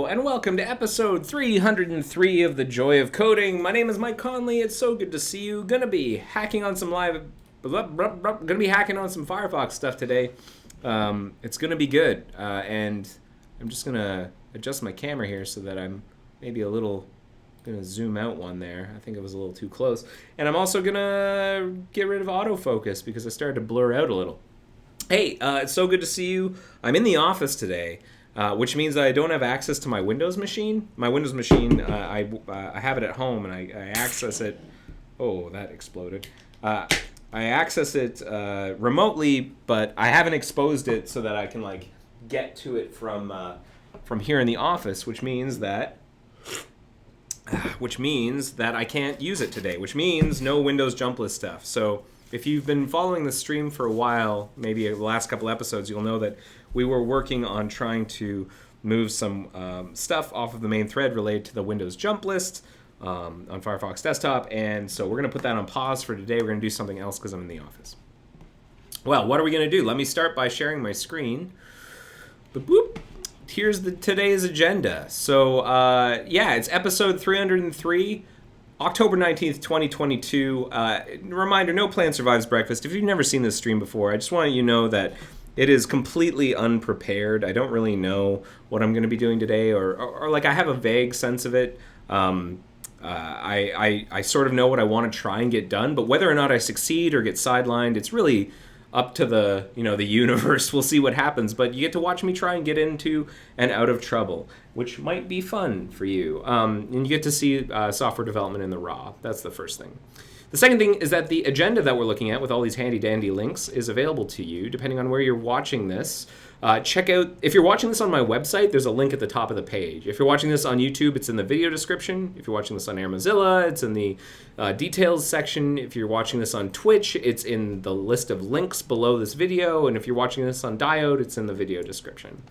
and welcome to episode 303 of The Joy of Coding. My name is Mike Conley. It's so good to see you. Gonna be hacking on some Firefox stuff today. It's gonna be good, and I'm just gonna adjust my camera here so that I'm maybe a little gonna zoom out one there. I think it was a little too close. And I'm also gonna get rid of autofocus because I started to blur out a little. Hey, it's so good to see you. I'm in the office today. Which means that I don't have access to my Windows machine. My Windows machine, I have it at home, and I access it. Oh, that exploded. I access it remotely, but I haven't exposed it so that I can get to it from here in the office, which means that I can't use it today. Which means no Windows jump list stuff. So if you've been following the stream for a while, maybe the last couple episodes, you'll know that we were working on trying to move some stuff off of the main thread related to the Windows jump list on Firefox Desktop, and so we're going to put that on pause for today. We're going to do something else because I'm in the office. Well, what are we going to do? Let me start by sharing my screen. Boop. Here's today's agenda. So, it's episode 303. October 19th, 2022. Reminder, no plan survives breakfast. If you've never seen this stream before, I just want you to know that it is completely unprepared. I don't really know what I'm going to be doing today, or I have a vague sense of it. I sort of know what I want to try and get done, but whether or not I succeed or get sidelined, it's really up to the universe. We'll see what happens, but you get to watch me try and get into and out of trouble, which might be fun for you. And you get to see software development in the raw. That's the first thing. The second thing is that the agenda that we're looking at with all these handy dandy links is available to you depending on where you're watching this. Check out, if you're watching this on my website, there's a link at the top of the page. If you're watching this on YouTube, it's in the video description. If you're watching this on Air Mozilla, it's in the details section. If you're watching this on Twitch, it's in the list of links below this video. And if you're watching this on Diode, it's in the video description.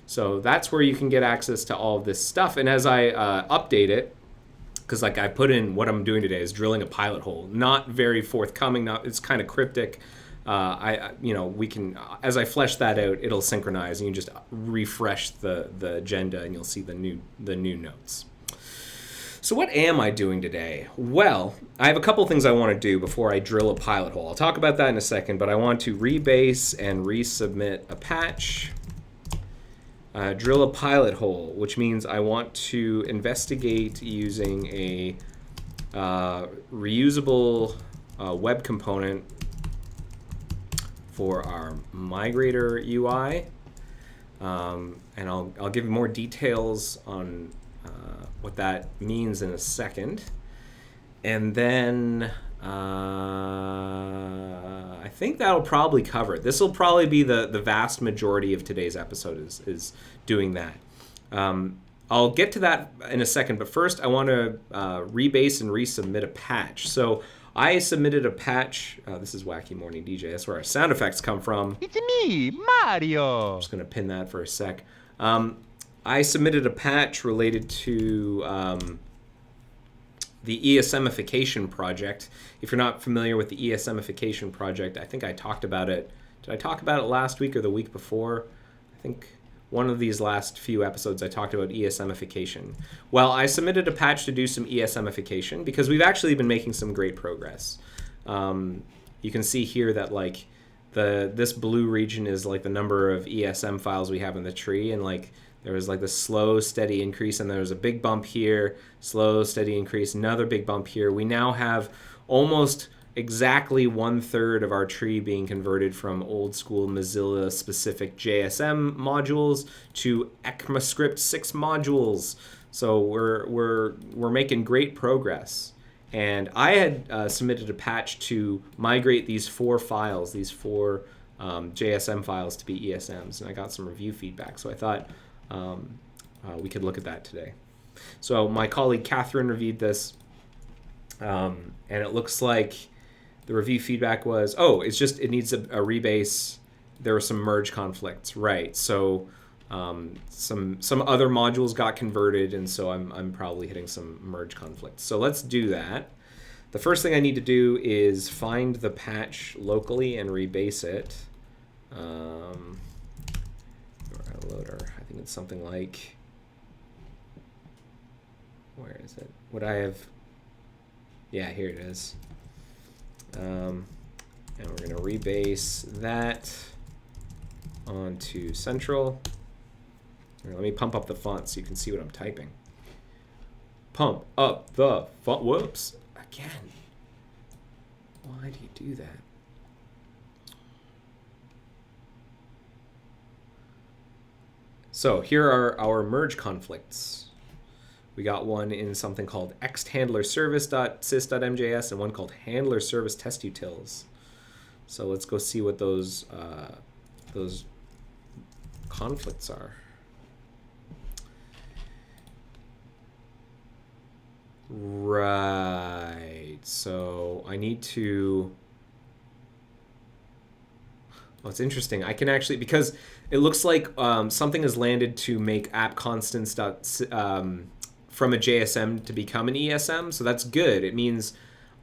So that's where you can get access to all of this stuff. And as I update it, because I put in what I'm doing today is drilling a pilot hole. Not very forthcoming. It's kind of cryptic. We can, as I flesh that out, it'll synchronize, and you just refresh the agenda, and you'll see the new notes. So what am I doing today? Well, I have a couple things I want to do before I drill a pilot hole. I'll talk about that in a second, but I want to rebase and resubmit a patch. Drill a pilot hole, which means I want to investigate using a reusable web component for our migrator UI, and I'll give you more details on what that means in a second. And then I think that'll probably cover it. This will probably be the vast majority of today's episode is doing that. I'll get to that in a second, but first I want to rebase and resubmit a patch. So I submitted a patch. This is Wacky Morning DJ. That's where our sound effects come from. It's me, Mario. I'm just going to pin that for a sec. I submitted a patch related to the ESMification project. If you're not familiar with the ESMification project, I think I talked about it. Did I talk about it last week or the week before? I think one of these last few episodes I talked about ESMification. Well, I submitted a patch to do some ESMification because we've actually been making some great progress. You can see here that this blue region is the number of ESM files we have in the tree, and there was this slow, steady increase, and there was a big bump here, slow, steady increase, another big bump here. We now have almost exactly 1/3 of our tree being converted from old school Mozilla specific JSM modules to ECMAScript 6 modules. So we're making great progress. And I had submitted a patch to migrate these four JSM files to be ESMs, and I got some review feedback. So I thought we could look at that today. So my colleague Catherine reviewed this, and it looks like the review feedback was, it needs a rebase. There were some merge conflicts, right? So some other modules got converted, and so I'm probably hitting some merge conflicts. So let's do that. The first thing I need to do is find the patch locally and rebase it. Loader. I think it's something like is it? Would I have? Yeah, here it is. And we're going to rebase that onto central. Here, let me pump up the font so you can see what I'm typing. Pump up the font. Whoops. Again. Why do you do that? So here are our merge conflicts. We got one in something called xhandlerservice.sys.mjs and one called handler service test utils. So let's go see what those conflicts are. Right. So I need to. Oh, it's interesting. I can actually, because it looks like something has landed to make app constants from a JSM to become an ESM. So that's good. It means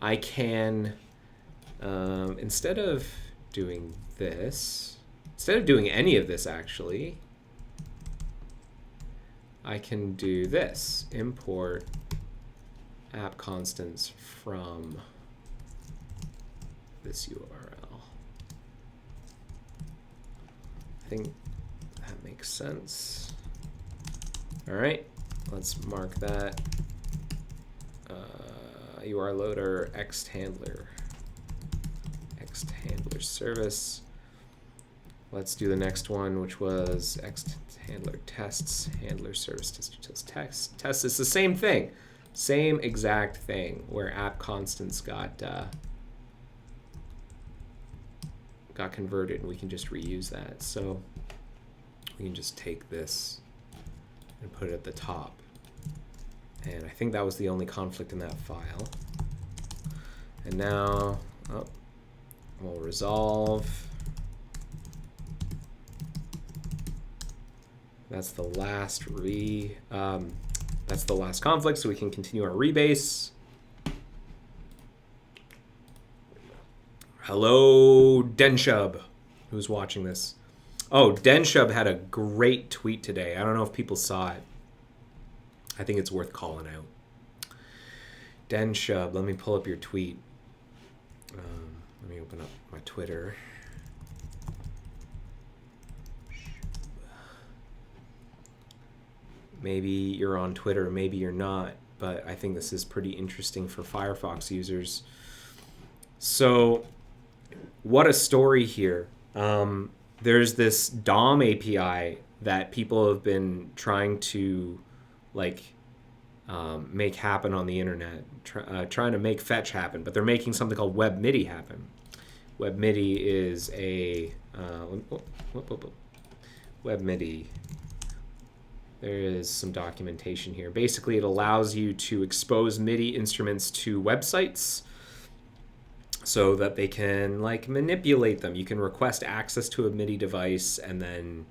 I can, instead of doing this, instead of doing any of this actually, I can do this. Import app constants from this URL. I think that makes sense. All right, let's mark that URL loader xhandler service. Let's do the next one, which was xhandler tests, handler service test utils text. Test is the same thing, same exact thing, where app constants got converted, and we can just reuse that. So we can just take this and put it at the top. And I think that was the only conflict in that file. And now, we'll resolve. That's the last that's the last conflict, so we can continue our rebase. Hello, Denshub, who's watching this. Oh, Denshub had a great tweet today. I don't know if people saw it. I think it's worth calling out. Denshub, let me pull up your tweet. Let me open up my Twitter. Maybe you're on Twitter, maybe you're not, but I think this is pretty interesting for Firefox users. So, what a story here. There's this DOM API that people have been trying to make happen on the internet, trying to make fetch happen, but they're making something called WebMIDI happen. WebMIDI is a WebMIDI. There is some documentation here. Basically, it allows you to expose MIDI instruments to websites so that they can manipulate them. You can request access to a MIDI device and then,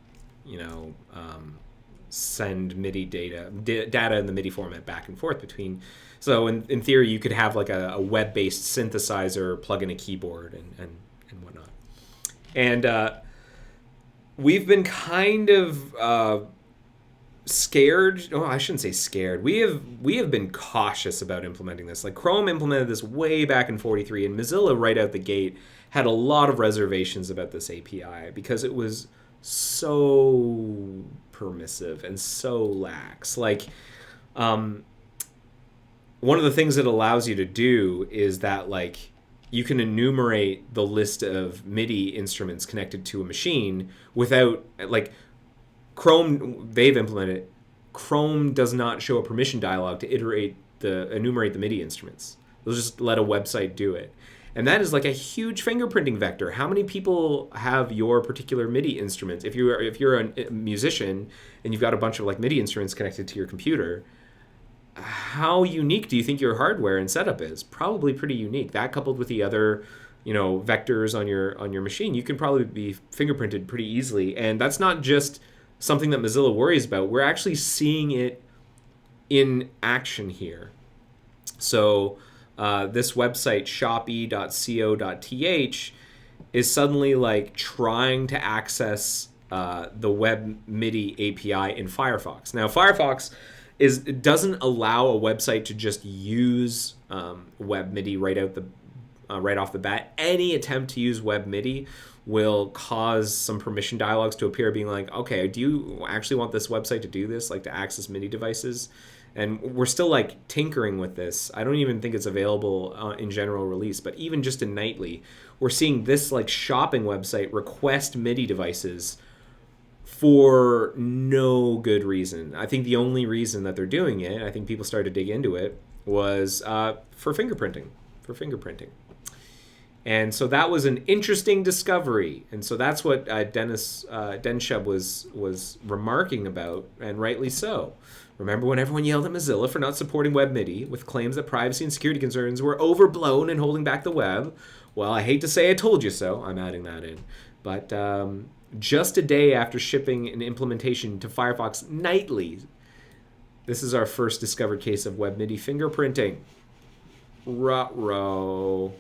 send MIDI data in the MIDI format back and forth between. So in theory, you could have a web-based synthesizer, plug in a keyboard and whatnot. And we've been kind of scared. Oh, I shouldn't say scared. We have been cautious about implementing this. Chrome implemented this way back in 43, and Mozilla right out the gate had a lot of reservations about this API because it was so permissive and so lax. One of the things it allows you to do is that you can enumerate the list of MIDI instruments connected to a machine without Chrome, they've implemented it. Chrome does not show a permission dialog to enumerate the MIDI instruments. They'll just let a website do it. And that is a huge fingerprinting vector. How many people have your particular MIDI instruments? If you're a musician and you've got a bunch of MIDI instruments connected to your computer, how unique do you think your hardware and setup is? Probably pretty unique. That coupled with the other vectors on your machine, you can probably be fingerprinted pretty easily. And that's not just something that Mozilla worries about. We're actually seeing it in action here. So this website, shope.co.th, is suddenly trying to access the Web MIDI API in Firefox. Now, Firefox, it doesn't allow a website to just use Web MIDI right off the bat. Any attempt to use Web MIDI will cause some permission dialogues to appear, being like, okay, do you actually want this website to do this, like to access MIDI devices? And we're still like tinkering with this. I don't even think it's available in general release, but even just in Nightly, we're seeing this like shopping website request MIDI devices for no good reason. I think the only reason that they're doing it, I think people started to dig into it, was for fingerprinting. And so that was an interesting discovery. And so that's what Dennis Denshub was remarking about, and rightly so. Remember when everyone yelled at Mozilla for not supporting WebMIDI with claims that privacy and security concerns were overblown and holding back the web? Well, I hate to say I told you so. I'm adding that in. But just a day after shipping an implementation to Firefox Nightly, this is our first discovered case of WebMIDI fingerprinting. Ruh-roh.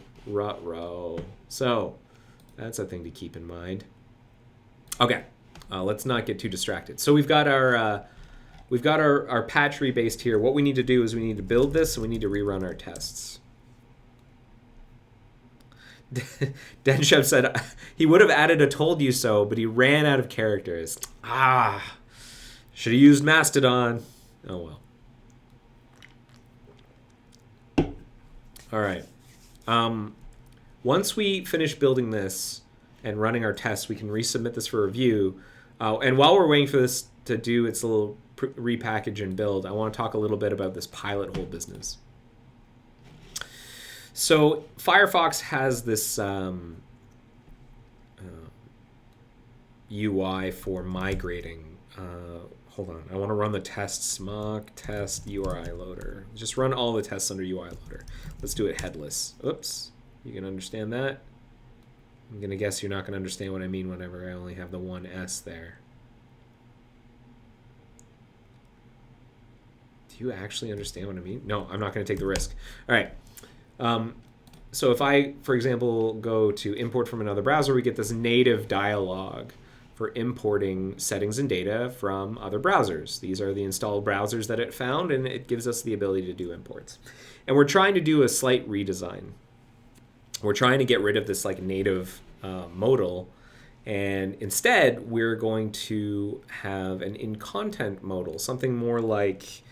So that's a thing to keep in mind. Okay, let's not get too distracted. So we've got our patch rebased here. What we need to do is we need to build this, and we need to rerun our tests. Denshub said he would have added a told you so, but he ran out of characters. Should have used Mastodon. Oh well. All right. Once we finish building this and running our tests, we can resubmit this for review. And while we're waiting for this to do its little repackage and build, I want to talk a little bit about this pilot hole business. So Firefox has this UI for migrating. Hold on, I want to run the tests. Mock test URI loader. Just run all the tests under UI loader. Let's do it headless. Oops, you can understand that? I'm gonna guess you're not gonna understand what I mean whenever I only have the one S there. Do you actually understand what I mean? No, I'm not gonna take the risk. All right. So if I, for example, go to import from another browser, we get this native dialog for importing settings and data from other browsers. These are the installed browsers that it found, and it gives us the ability to do imports. And we're trying to do a slight redesign. We're trying to get rid of this like native modal, and instead we're going to have an in-content modal, something more like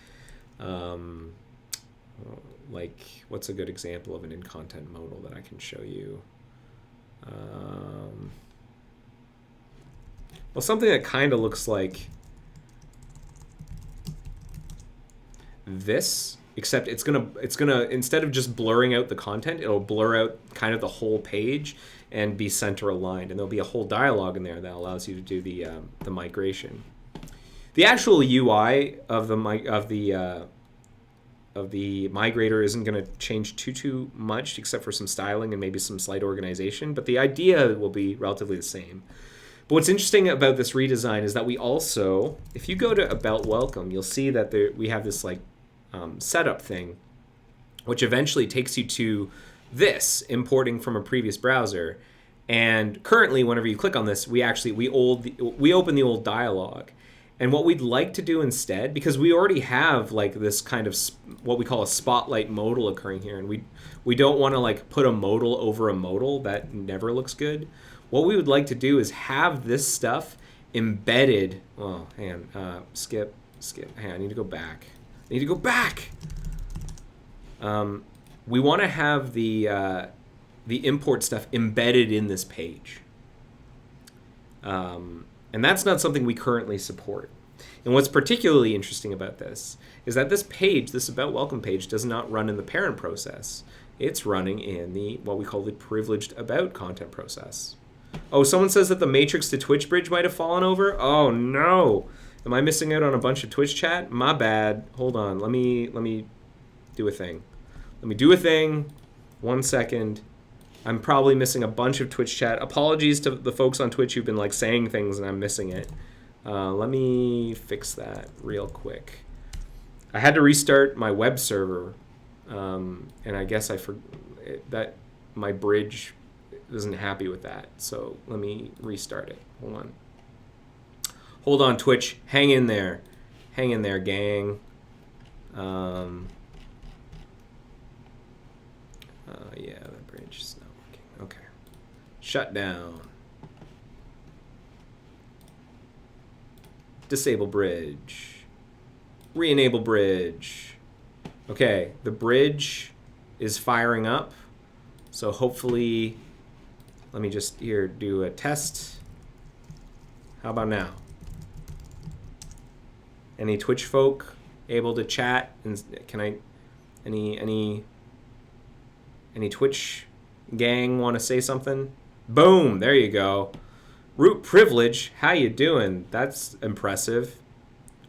what's a good example of an in-content modal that I can show you? Well, something that kind of looks like this, except it's gonna instead of just blurring out the content, it'll blur out kind of the whole page and be center aligned, and there'll be a whole dialogue in there that allows you to do the migration. The actual UI of the migrator isn't going to change too much, except for some styling and maybe some slight organization, but the idea will be relatively the same. But what's interesting about this redesign is that we also, if you go to About Welcome, you'll see that we have this like setup thing, which eventually takes you to this, importing from a previous browser. And currently, whenever you click on this, we open the old dialog. And what we'd like to do instead, because we already have like this kind of what we call a spotlight modal occurring here, and we don't want to like put a modal over a modal. That never looks good. What we would like to do is have this stuff embedded. Oh, hang on. Skip. Hang on, I need to go back. We want to have the import stuff embedded in this page. And that's not something we currently support. And what's particularly interesting about this is that this page, this About Welcome page, does not run in the parent process. It's running in what we call the privileged about content process. Oh, someone says that the Matrix to Twitch bridge might have fallen over. Oh no! Am I missing out on a bunch of Twitch chat? My bad. Hold on. Let me do a thing. 1 second. I'm probably missing a bunch of Twitch chat. Apologies to the folks on Twitch who've been like saying things and I'm missing it. Let me fix that real quick. I had to restart my web server, and I guess that my bridge isn't happy with that. So let me restart it. Hold on, Twitch. Hang in there, gang. Yeah, the bridge is not working. Okay. Shut down. Disable bridge. Re-enable bridge. Okay, the bridge is firing up. So hopefully, let me just here do a test. How about now? Any Twitch folk able to chat? And can I, any Twitch gang want to say something? Boom, there you go. Root Privilege, how you doing? That's impressive.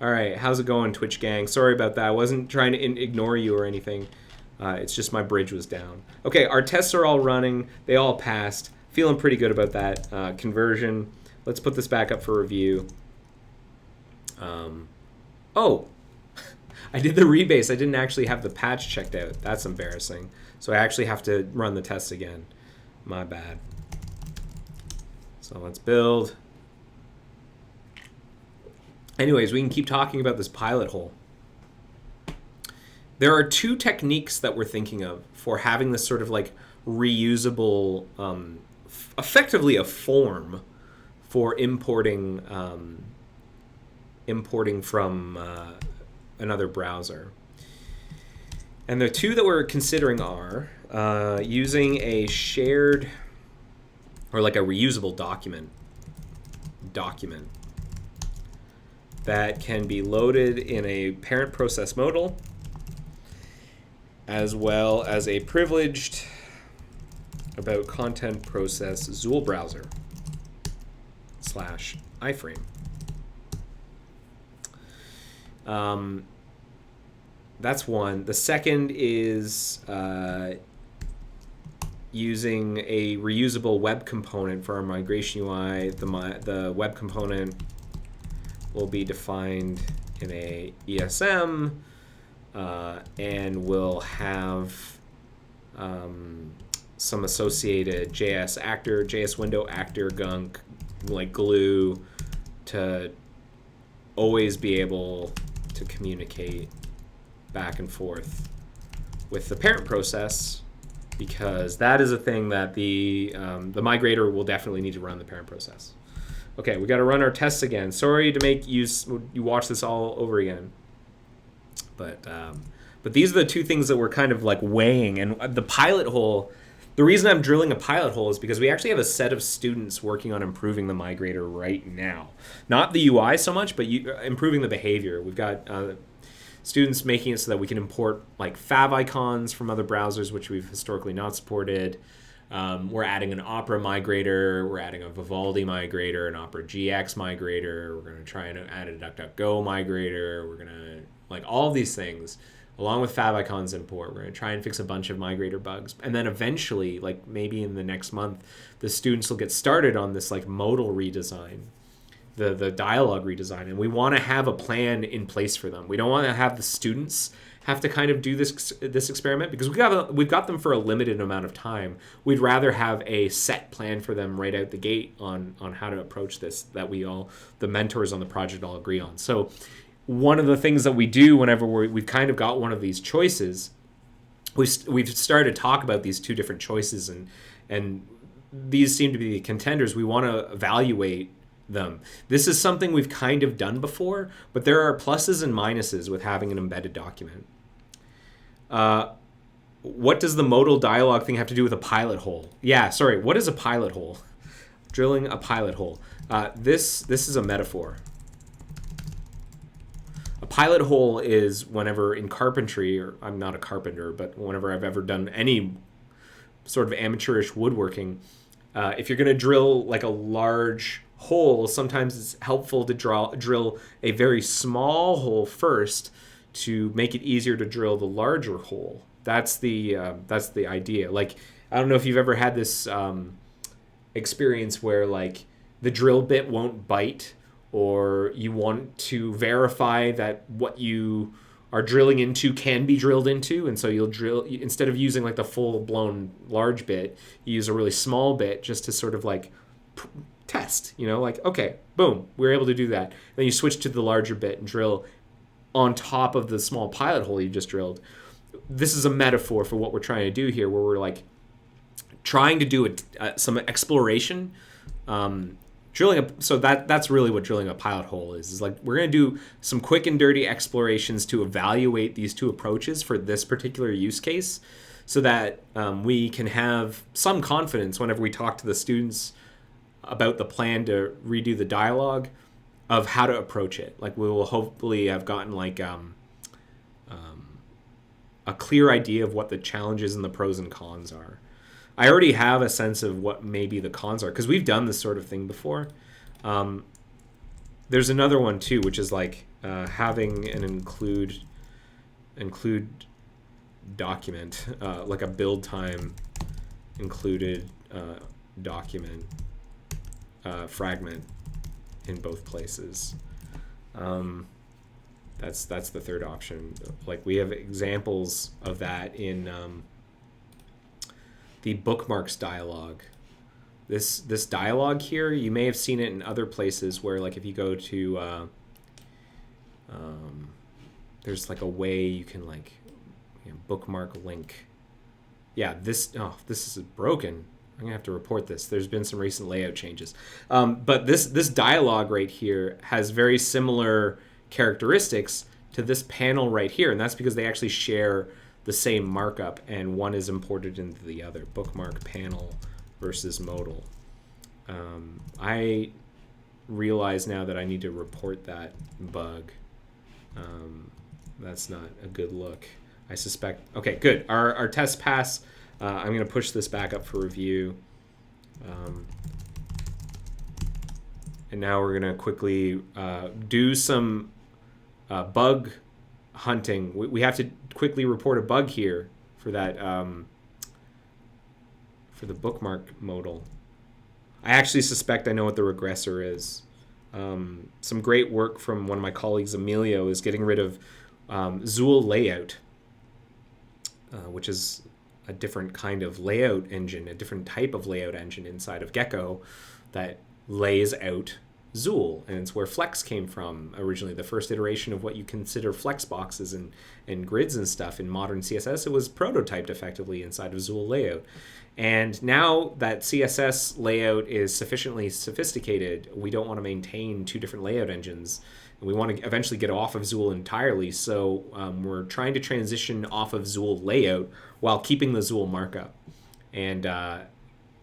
All right, how's it going, Twitch gang? Sorry about that. I wasn't trying to ignore you or anything. It's just my bridge was down. Okay, our tests are all running. They all passed. Feeling pretty good about that conversion. Let's put this back up for review. Oh, I did the rebase. I didn't actually have the patch checked out. That's embarrassing. So I actually have to run the tests again. My bad. So let's build. Anyways, we can keep talking about this pilot hole. There are two techniques that we're thinking of for having this sort of like reusable, effectively a form for importing from another browser. And the two that we're considering are using a shared or like a reusable document that can be loaded in a parent process modal as well as a privileged about content process Zool browser / iframe. That's one. The second is using a reusable web component for our migration UI. The web component will be defined in a ESM and will have some associated JS actor, JS window actor gunk, like glue, to always be able to communicate back and forth with the parent process, because that is a thing that the migrator will definitely need to run the parent process. Okay, we got to run our tests again. Sorry to make you watch this all over again, but these are the two things that we're kind of like weighing. And the pilot hole, the reason I'm drilling a pilot hole is because we actually have a set of students working on improving the migrator right now. Not the UI so much, but improving the behavior. We've got students making it so that we can import like favicons from other browsers, which we've historically not supported. We're adding an Opera migrator. We're adding a Vivaldi migrator, an Opera GX migrator. We're going to try and add a DuckDuckGo migrator. We're going to, like, all of these things, along with favicons import. We're going to try and fix a bunch of migrator bugs. And then eventually, like maybe in the next month, the students will get started on this like modal redesign, the dialogue redesign. And we want to have a plan in place for them. We don't want to have the students have to kind of do this experiment, because we've got them for a limited amount of time. We'd rather have a set plan for them right out the gate on how to approach this, that the mentors on the project all agree on. So one of the things that we do whenever we've kind of got one of these choices, we've started to talk about these two different choices, and these seem to be the contenders. We want to evaluate them. This is something we've kind of done before, but there are pluses and minuses with having an embedded document. What does the modal dialogue thing have to do with a pilot hole? Yeah, sorry, what is a pilot hole? Drilling a pilot hole. This is a metaphor. A pilot hole is whenever in carpentry, or I'm not a carpenter, but whenever I've ever done any sort of amateurish woodworking, if you're going to drill like a large hole, sometimes it's helpful to drill a very small hole first to make it easier to drill the larger hole. That's the idea. Like, I don't know if you've ever had this experience where like the drill bit won't bite, or you want to verify that what you are drilling into can be drilled into, and so you'll drill, instead of using like the full-blown large bit, you use a really small bit just to sort of like test, like, okay, boom, we're able to do that. Then you switch to the larger bit and drill on top of the small pilot hole you just drilled. This is a metaphor for what we're trying to do here, where we're like trying to do some exploration. So that's really what drilling a pilot hole is like we're going to do some quick and dirty explorations to evaluate these two approaches for this particular use case, so that we can have some confidence whenever we talk to the students about the plan to redo the dialogue of how to approach it. Like we will hopefully have gotten like a clear idea of what the challenges and the pros and cons are. I already have a sense of what maybe the cons are, because we've done this sort of thing before. There's another one too, which is like having an include document, like a build time included document fragment in both places. That's the third option. Like we have examples of that in the bookmarks dialogue. This dialogue here, you may have seen it in other places where, like, if you go to there's like a way you can like bookmark link. Yeah, this is broken. I'm gonna have to report this. There's been some recent layout changes, but this dialogue right here has very similar characteristics to this panel right here, and that's because they actually share the same markup, and one is imported into the other. Bookmark panel versus modal. I realize now that I need to report that bug. That's not a good look. I suspect. Okay, good. Our test pass. I'm going to push this back up for review. And now we're going to quickly do some bug hunting. We have to quickly report a bug here for that for the bookmark modal. I actually suspect I know what the regressor is. Some great work from one of my colleagues, Emilio, is getting rid of Zool layout, which is a different kind of layout engine, a different type of layout engine inside of Gecko that lays out Zool, and it's where Flex came from originally. The first iteration of what you consider Flex boxes and grids and stuff in modern CSS, it was prototyped effectively inside of Zool layout. And now that CSS layout is sufficiently sophisticated, we don't want to maintain two different layout engines, and we want to eventually get off of Zool entirely. So we're trying to transition off of Zool layout while keeping the Zool markup. And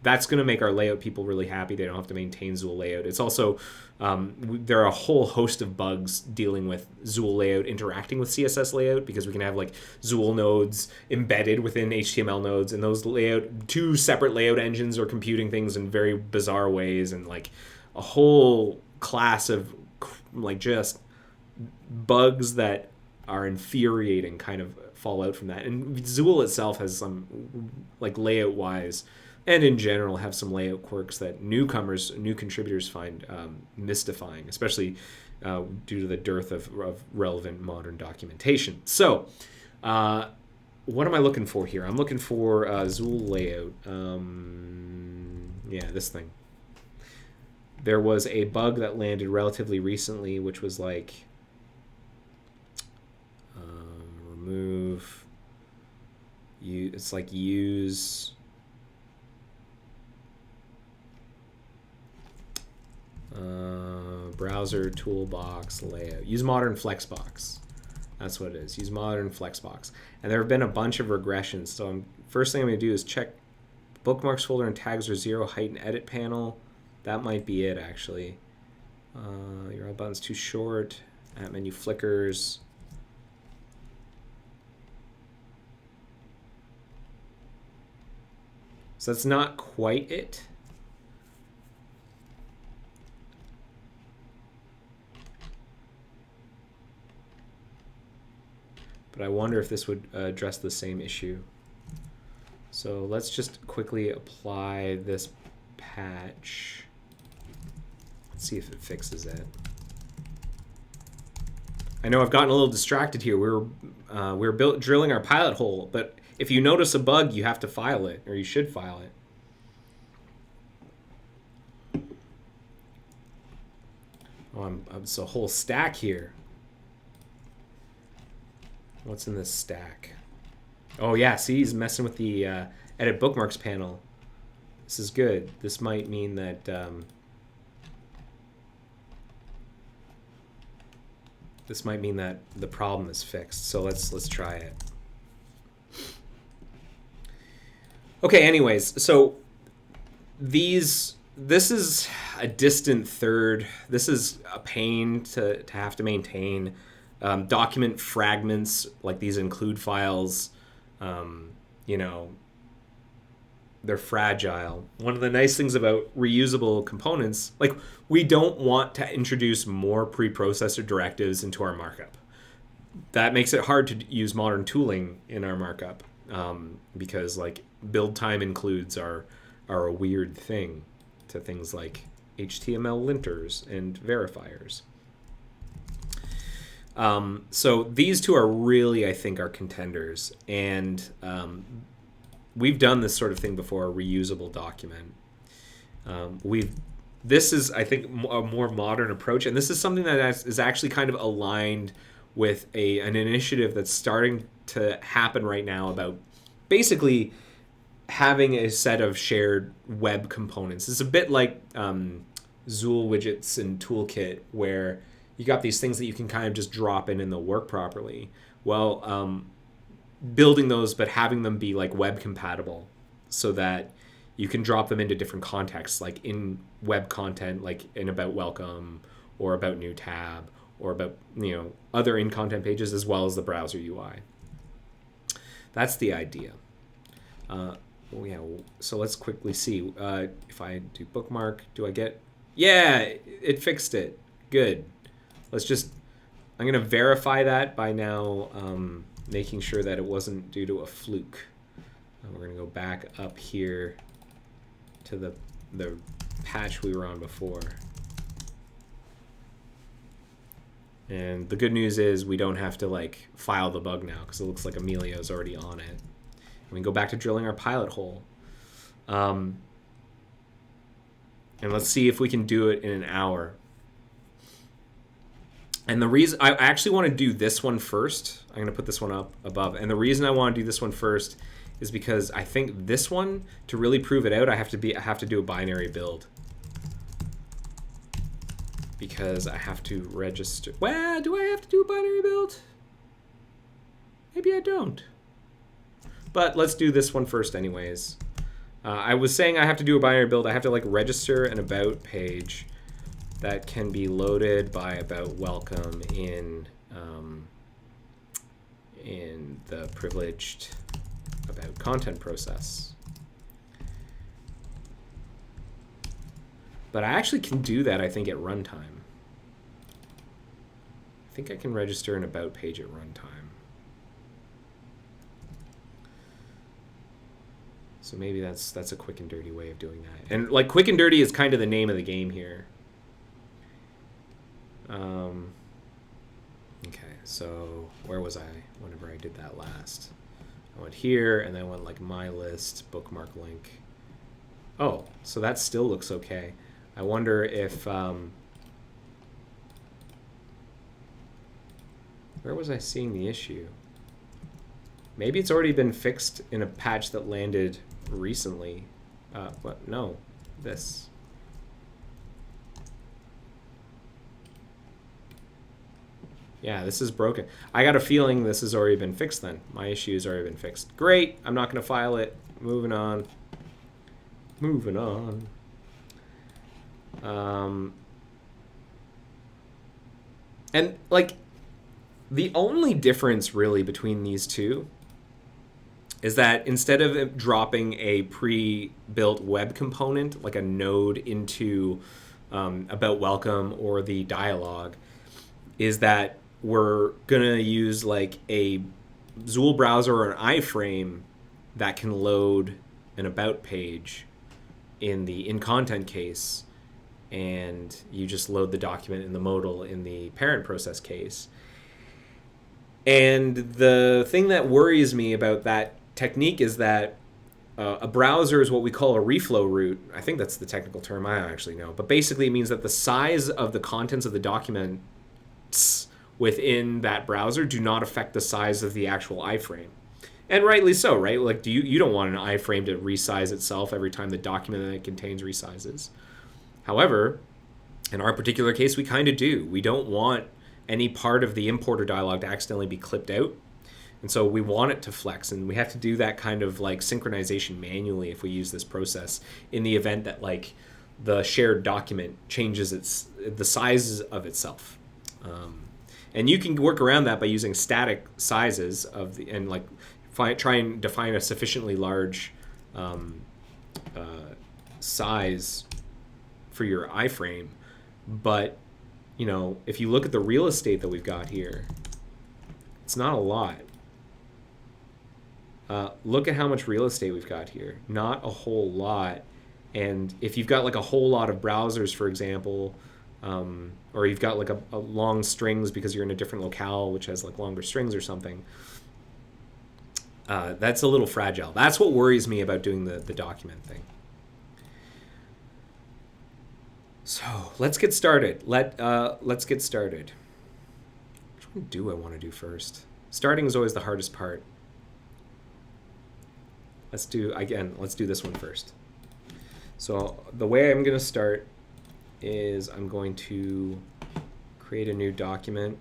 that's going to make our layout people really happy. They don't have to maintain Zool layout. It's also, there are a whole host of bugs dealing with Zool layout interacting with CSS layout, because we can have like Zool nodes embedded within HTML nodes, and those two separate layout engines are computing things in very bizarre ways, and like a whole class of like just bugs that are infuriating kind of fall out from that. And Zool itself has some, like layout wise, and in general have some layout quirks that new contributors find mystifying, especially due to the dearth of relevant modern documentation. So what am I looking for here? I'm looking for Zool layout. Yeah, this thing. There was a bug that landed relatively recently, which was like remove. It's like use. Browser toolbox layout. Use modern flexbox. That's what it is. Use modern flexbox. And there have been a bunch of regressions. So first thing I'm going to do is check bookmarks folder and tags are 0 height and edit panel. That might be it actually. Your alt button's too short. App menu flickers. So that's not quite it. But I wonder if this would address the same issue. So let's just quickly apply this patch. Let's see if it fixes it. I know I've gotten a little distracted here. We're drilling our pilot hole, but if you notice a bug, you have to file it, or you should file it. Oh, it's a whole stack here. What's in this stack? Oh yeah, see, he's messing with the edit bookmarks panel. This is good. This might mean that the problem is fixed. So let's try it. Okay, anyways, so this is a distant third. This is a pain to have to maintain. Document fragments, like these include files, they're fragile. One of the nice things about reusable components, like we don't want to introduce more preprocessor directives into our markup. That makes it hard to use modern tooling in our markup, because like build time includes are a weird thing to things like HTML linters and verifiers. So these two are really, I think, are contenders, and we've done this sort of thing before, a reusable document. This is, I think, a more modern approach, and this is something that is actually kind of aligned with an initiative that's starting to happen right now about basically having a set of shared web components. It's a bit like Zool widgets and Toolkit, where you got these things that you can kind of just drop in and they'll work properly. Well, building those, but having them be like web compatible so that you can drop them into different contexts, like in web content, like in About Welcome or About New Tab or about, other in-content pages, as well as the browser UI. That's the idea. So let's quickly see. If I do bookmark, do I get... Yeah, it fixed it. Good. I'm going to verify that by now making sure that it wasn't due to a fluke. And we're going to go back up here to the patch we were on before. And the good news is we don't have to file the bug now, because it looks like Emilio's already on it. And we can go back to drilling our pilot hole. And let's see if we can do it in an hour. And the reason I actually want to do this one first, I'm going to put this one up above. And the reason I want to do this one first is because I think this one, to really prove it out, I have to do a binary build. Because I have to register. Well, do I have to do a binary build? Maybe I don't. But let's do this one first anyways. I was saying I have to do a binary build. I have to register an about page that can be loaded by About Welcome in the privileged About Content process. But I actually can do that, I think, at runtime. I think I can register an About page at runtime. So maybe that's a quick and dirty way of doing that. And quick and dirty is kind of the name of the game here. Okay, so where was I whenever I did that last? I went here, and then I went my list, bookmark link. Oh, so that still looks okay. I wonder if... where was I seeing the issue? Maybe it's already been fixed in a patch that landed recently. What? No. This. Yeah, this is broken. I got a feeling this has already been fixed then. My issue has already been fixed. Great. I'm not going to file it. Moving on. Moving on. And the only difference really between these two is that instead of dropping a pre-built web component, like a node into About Welcome or the dialogue, is that we're going to use a Zool browser or an iframe that can load an About page in the in-content case, and you just load the document in the modal in the parent process case. And the thing that worries me about that technique is that a browser is what we call a reflow root. I think that's the technical term. I don't actually know. But basically it means that the size of the contents of the documents within that browser do not affect the size of the actual iframe. And rightly so, right? Like, you don't want an iframe to resize itself every time the document that it contains resizes. However, in our particular case, we kind of do. We don't want any part of the importer dialog to accidentally be clipped out. And so we want it to flex, and we have to do that kind of like synchronization manually if we use this process in the event that like the shared document changes the size of itself. And you can work around that by using static sizes and like try and define a sufficiently large size for your iframe. But you know, if you look at the real estate that we've got here, it's not a lot. Look at how much real estate we've got here. Not a whole lot. And if you've got like a whole lot of browsers, for example, or you've got like a long strings because you're in a different locale which has like longer strings or something, that's a little fragile. That's what worries me about doing the document thing. So let's get started. Let's get started. Which one do I want to do first? Starting is always the hardest part. Let's do this one first. So the way I'm going to start is I'm going to create a new document.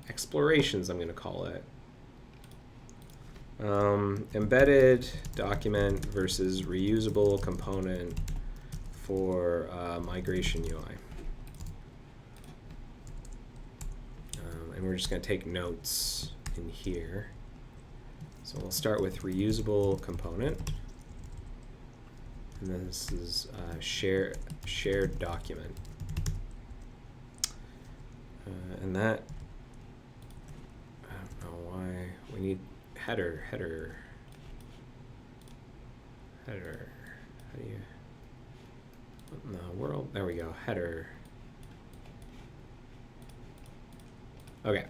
Explorations, I'm going to call it. Embedded document versus reusable component for migration UI. And we're just going to take notes in here. So we'll start with reusable component. And then this is shared document. And that, I don't know why we need header. How do you, what in the world? There we go, header. Okay.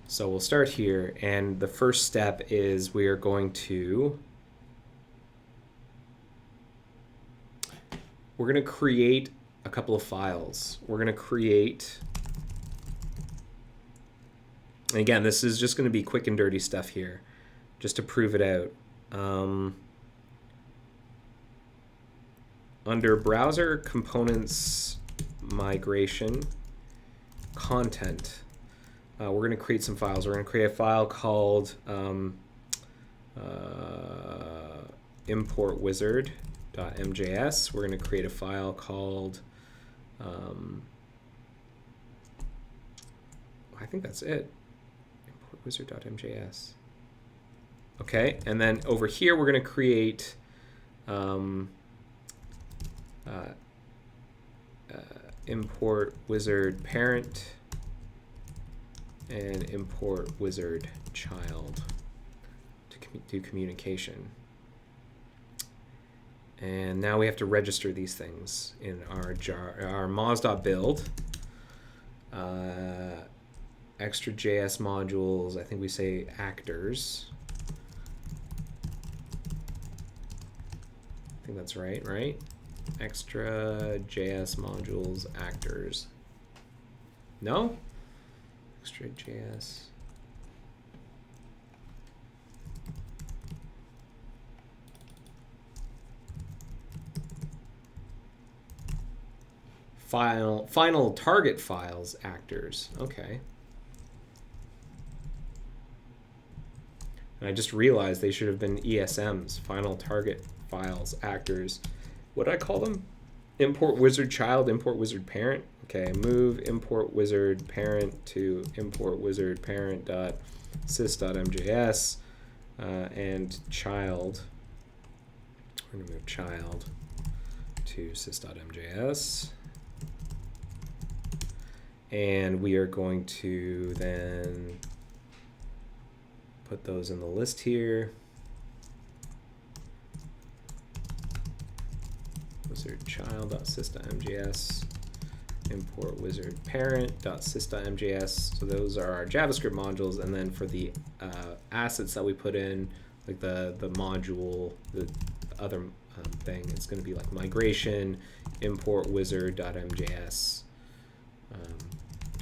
So we'll start here, and the first step is we are going to create a couple of files. We're going to create, and again, this is just going to be quick and dirty stuff here, just to prove it out. Under browser components migration content, we're going to create some files. We're going to create a file called importwizard.mjs. We're going to create a file called, I think that's it, importwizard.mjs. Okay, and then over here we're going to create import wizard parent and import wizard child to do communication. And now we have to register these things in our moz.build. Extra JS modules, I think we say actors. I think that's right? Extra JS modules actors. No? Extra JS. Final target files actors. Okay. And I just realized they should have been ESMs, final target files actors. What did I call them? Import wizard child, import wizard parent. Okay, move import wizard parent to import wizard parent dot sys.mjs and child. We're gonna move child to sys.mjs. And we are going to then put those in the list here. Wizard child.sys.mjs, import wizard parent.sys.mjs. So those are our JavaScript modules, and then for the assets that we put in, like the module, the other thing. It's going to be like migration import wizard.mjs,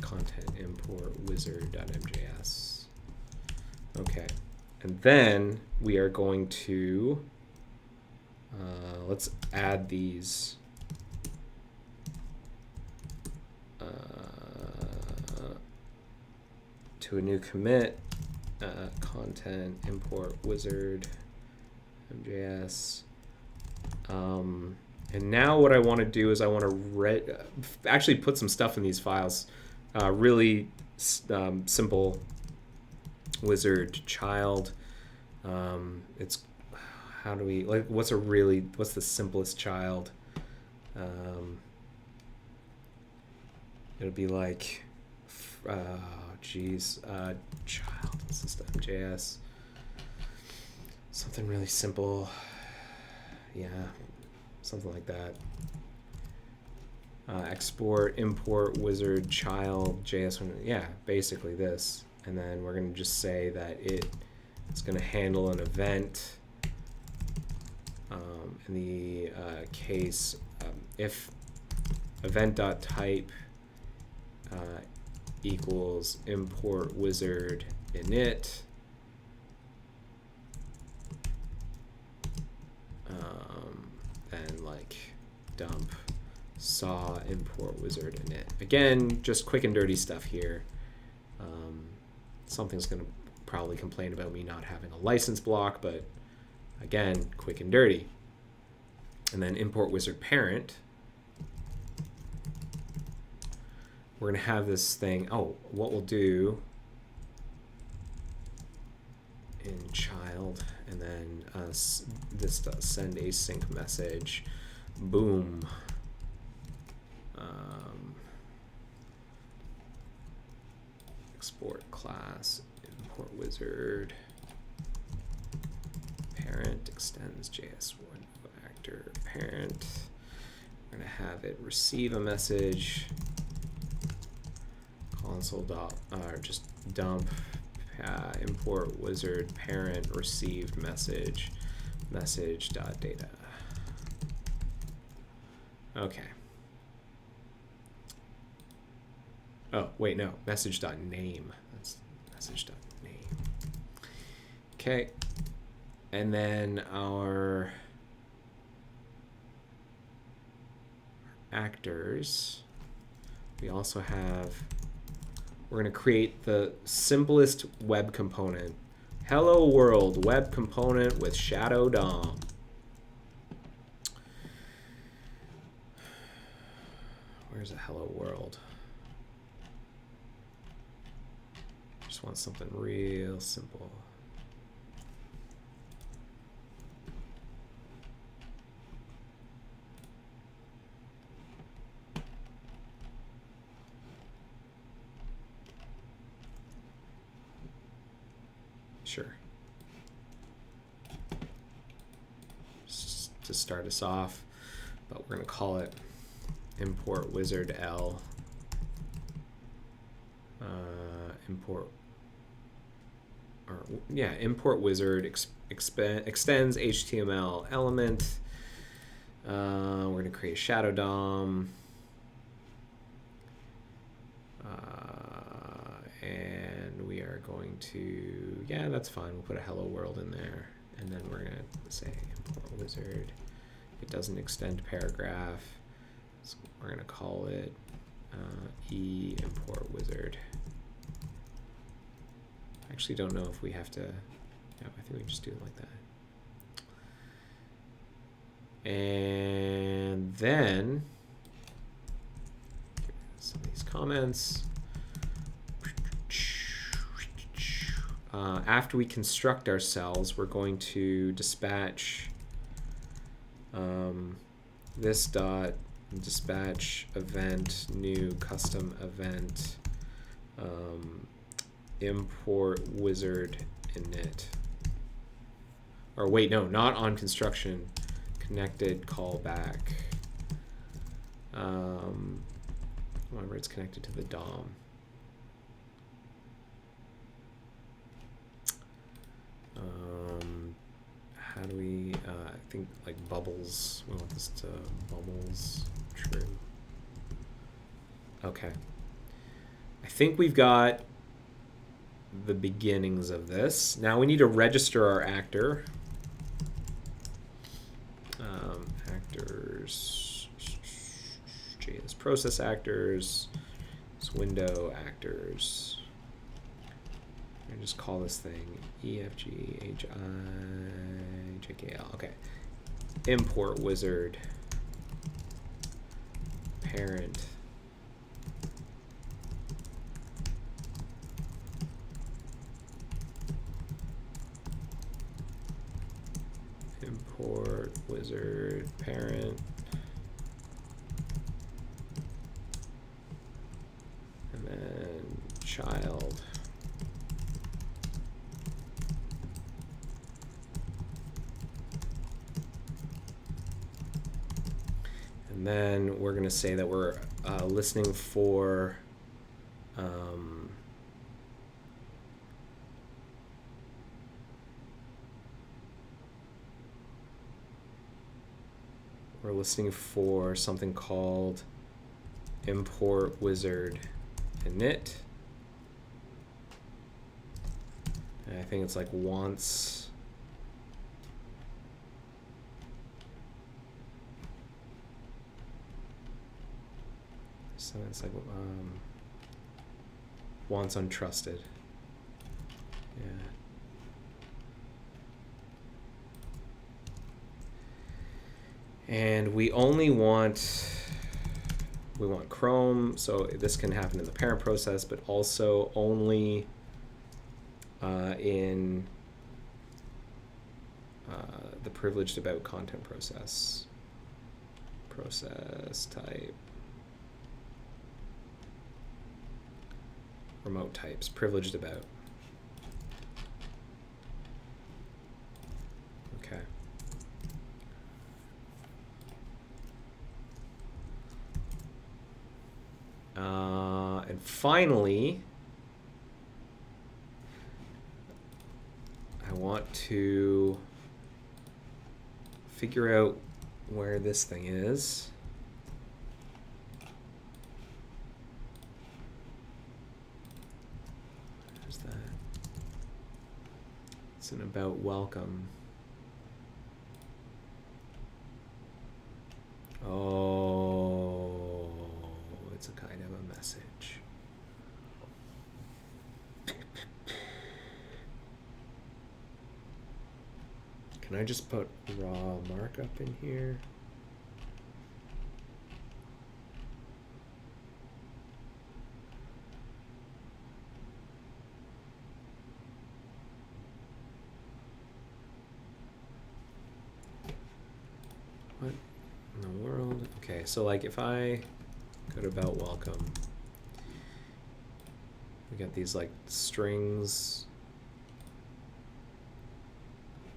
content import wizard.mjs. Okay, and then we are going to let's add these to a new commit. Content import wizard MJS. And now what I want to do is I want to actually put some stuff in these files. Really simple wizard child. It's how do we like what's the simplest child? It'll be like child system JS. Something really simple. Yeah, something like that. Export, import, wizard, child, JS. Yeah, basically this. And then we're going to just say that it's going to handle an event. In the case, if event.type equals import wizard init, and like dump saw import wizard init. Again, just quick and dirty stuff here. Something's going to probably complain about me not having a license block, but again, quick and dirty. And then import wizard parent. We're going to have this thing. Oh, what we'll do in child, and then this does send async message. Boom. Export class, import wizard, parent extends JS1 factor parent. We're going to have it receive a message. Console dot or just dump import wizard parent received message data. Okay. Oh wait, no, message.name. That's message.name. Okay, and then our actors. We also have. We're going to create the simplest web component. Hello world web component with Shadow DOM. Where's a hello world? Just want something real simple. Sure. Just to start us off, but we're going to call it import wizard L. Import wizard extends HTML element. We're going to create a shadow DOM. And we are going to, yeah, that's fine. We'll put a hello world in there. And then we're going to say import wizard. It doesn't extend paragraph. So we're going to call it import wizard. I actually don't know if we have to, yeah, I think we just do it like that. And then, some of these comments. After we construct ourselves, we're going to dispatch this dot dispatch event new custom event import wizard init. Or wait, no, not on construction. Connected callback. Remember, it's connected to the DOM. how do we, I think like bubbles, we want this to bubbles, true. Okay. I think we've got the beginnings of this. Now we need to register our actor. Actors, JS process actors, it's window actors. I just call this thing EFGHIJKL. Okay. Import wizard parent. Import wizard parent. And then child. And then we're going to say that we're listening for we're listening for something called import wizard init. And I think it's like wants so it's like wants untrusted. Yeah. And we only want Chrome, so this can happen in the parent process, but also only in the privileged about content process. Process type. Remote types, privileged about. Okay. And finally, I want to figure out where this thing is. Where's that? It's an about welcome. Oh, it's a kind of a message. Can I just put raw markup in here? What in the world? Okay, so like if I go to about welcome, we got these like strings.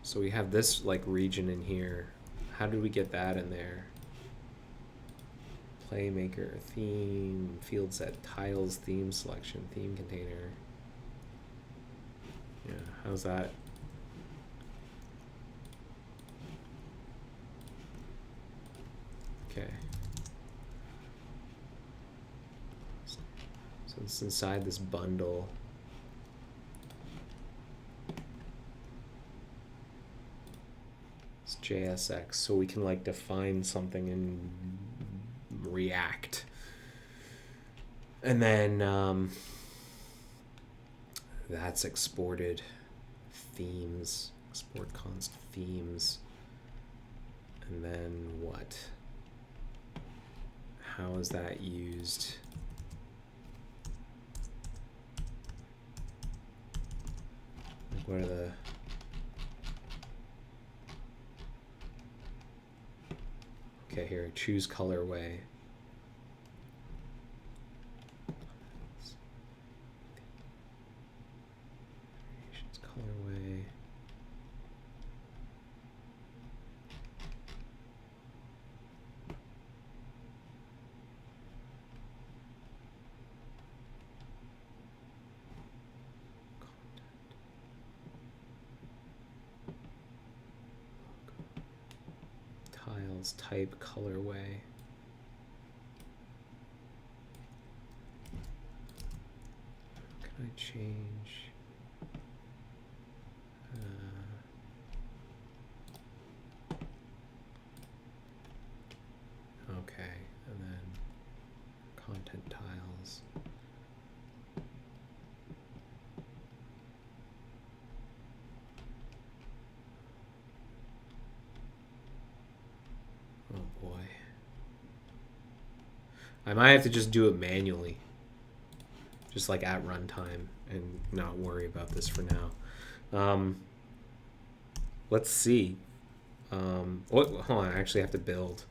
So we have this like region in here. How did we get that in there? Playmaker, theme, field set, tiles, theme selection, theme container. Yeah, how's that? Okay. So it's inside this bundle. It's JSX, so we can like define something in React. And then that's exported themes, export const themes. And then what? How is that used? Like what are the... Okay, here, choose colorway. Colorway. tiles, type, colorway. Can I change? Okay, and then content tiles. Oh boy. I might have to just do it manually. Just like at runtime and not worry about this for now. Let's see. Hold on, I actually have to build.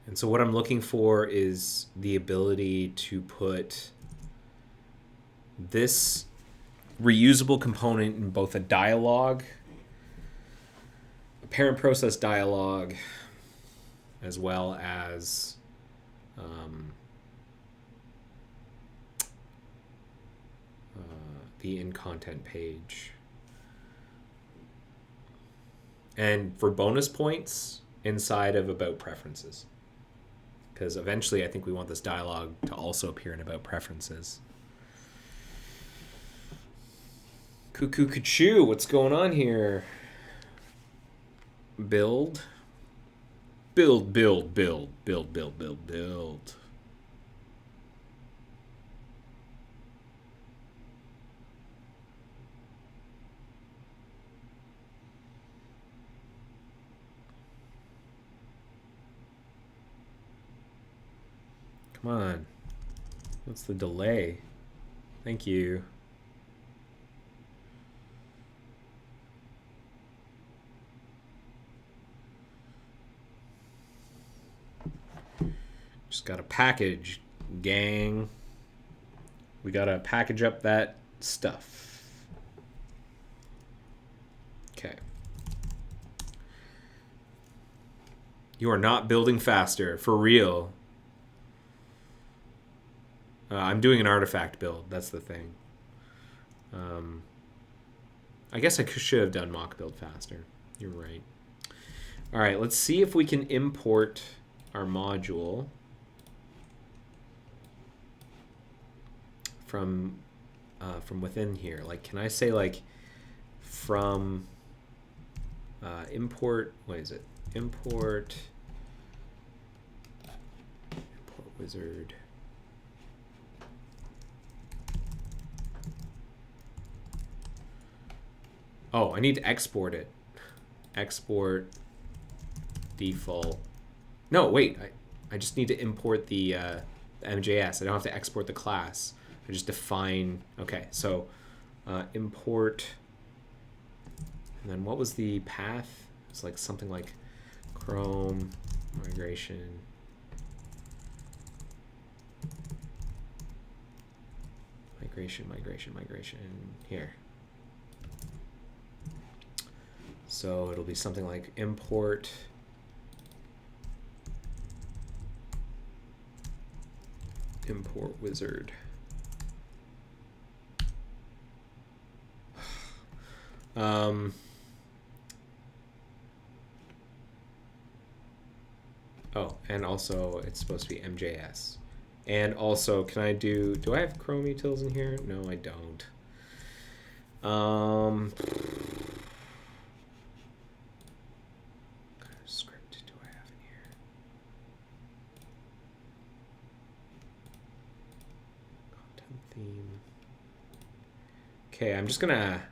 And so what I'm looking for is the ability to put this reusable component in both a dialogue, a parent process dialogue, as well as the in-content page. And for bonus points, inside of About Preferences. Because eventually I think we want this dialogue to also appear in About Preferences. Cuckoo Cuckoo, what's going on here? Build. Build, build, build, build, build, build, build. Come on. What's the delay? Thank you. Just got to package, gang. We got to package up that stuff. Okay. You are not building faster, for real. I'm doing an artifact build. That's the thing. I guess I should have done mock build faster. You're right. All right, let's see if we can import our module from within here. Like, can I say like from import? What is it? Import wizard. Oh, I need to export it. Export default. No, wait. I just need to import the MJS. I don't have to export the class. I just define. Okay, so import. And then what was the path? It's like something like Chrome migration. Migration. Here. So it'll be something like import wizard. Oh, and also it's supposed to be MJS. And also, can I do I have Chrome utils in here? No, I don't. What kind of script do I have in here? Content theme. Okay, I'm just gonna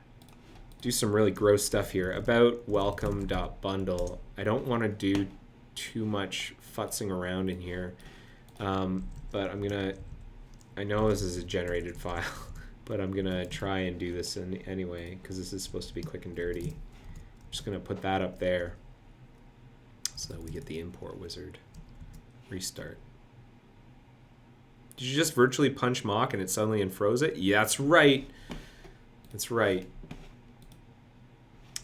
do some really gross stuff here. About welcome.bundle. I don't want to do too much futzing around in here. But I know this is a generated file, but I'm gonna try and do this anyway, because this is supposed to be quick and dirty. I'm just gonna put that up there so that we get the import wizard. Restart. Did you just virtually punch mock and it suddenly unfroze it? Yeah, that's right. That's right.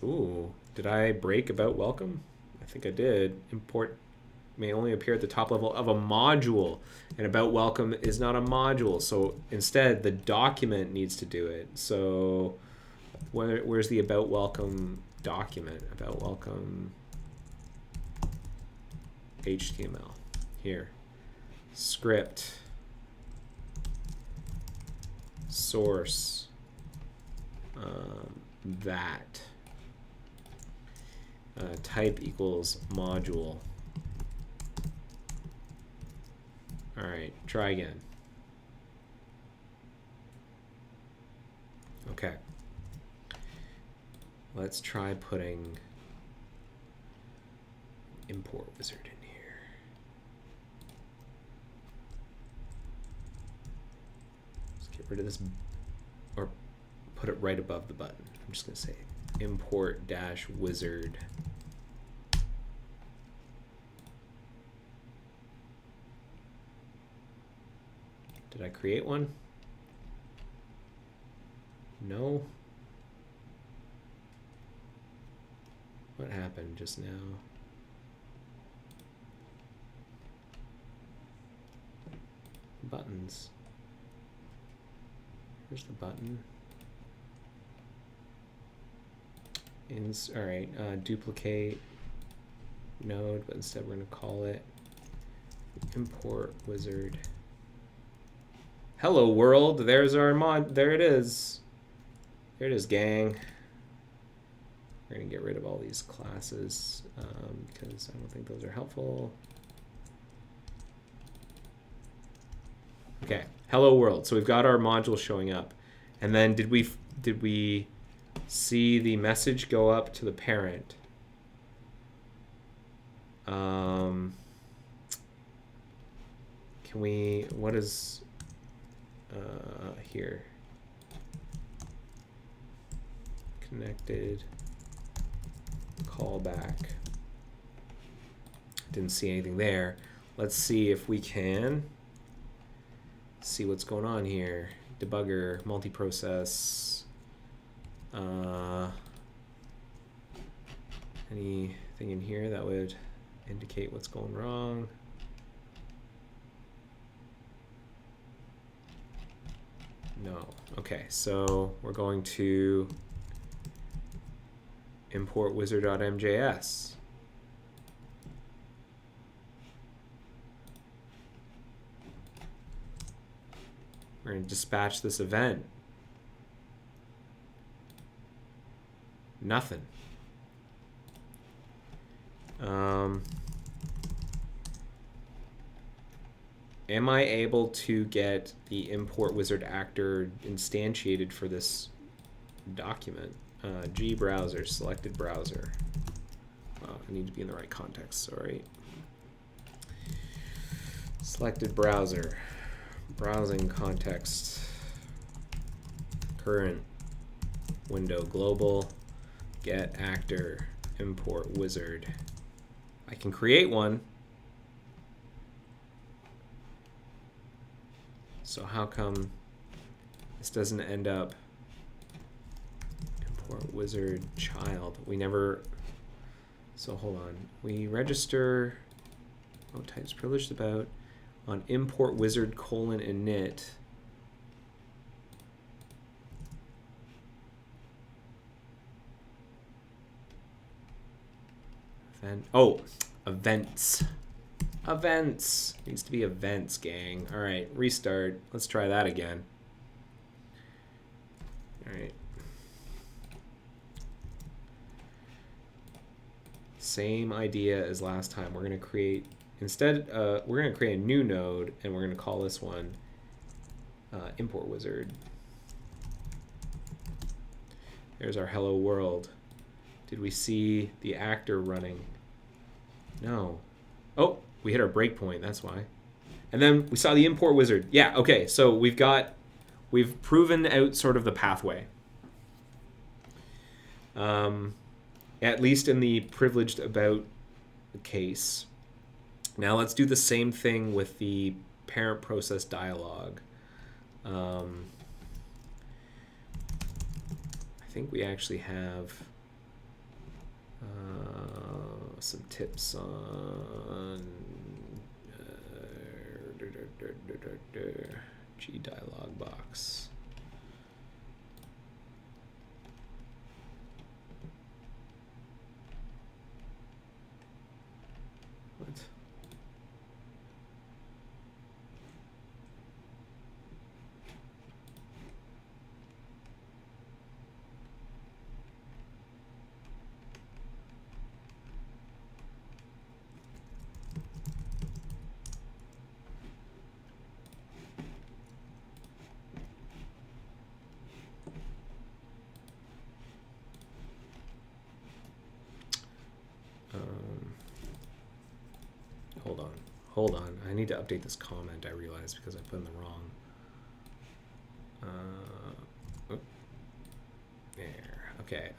Ooh, did I break about welcome? I think I did. Import may only appear at the top level of a module, and about welcome is not a module. So instead, the document needs to do it. So where's the about welcome document? About welcome HTML. Here. Script. Source. That. Type equals module. All right, try again. Okay. Let's try putting import wizard in here. Let's get rid of this, or put it right above the button. I'm just going to say import dash wizard. Did I create one? No. What happened just now? Buttons. Here's the button. All right, duplicate node, but instead we're going to call it import wizard. Hello world, there's our mod. There it is. There it is, gang. We're going to get rid of all these classes because I don't think those are helpful. Okay, hello world. So we've got our module showing up. And then did we see the message go up to the parent? Can we, what is here? Connected callback. Didn't see anything there. Let's see if we can see what's going on here. Debugger, multiprocess. Anything in here that would indicate what's going wrong? No. Okay, so we're going to import wizard.mjs. We're going to dispatch this event. Nothing. Am I able to get the import wizard actor instantiated for this document? G browser, selected browser. I need to be in the right context, sorry. Selected browser, browsing context, current window, global, get actor, import wizard. I can create one. So how come this doesn't end up import wizard child? We never, so hold on. We register, oh, types privileged about on import wizard : init. Then, oh, events. Events. Needs to be events, gang. All right, restart. Let's try that again. All right. Same idea as last time. We're going to create, instead, we're going to create a new node, and we're going to call this one import wizard. There's our hello world. Did we see the actor running? No. Oh, we hit our breakpoint, that's why. And then we saw the import wizard. Yeah, okay, so we've proven out sort of the pathway. At least in the privileged about case. Now let's do the same thing with the parent process dialog. I think we actually have Some tips on G dialog box. What? Hold on. I need to update this comment, I realized, because I put in the wrong. There. Okay.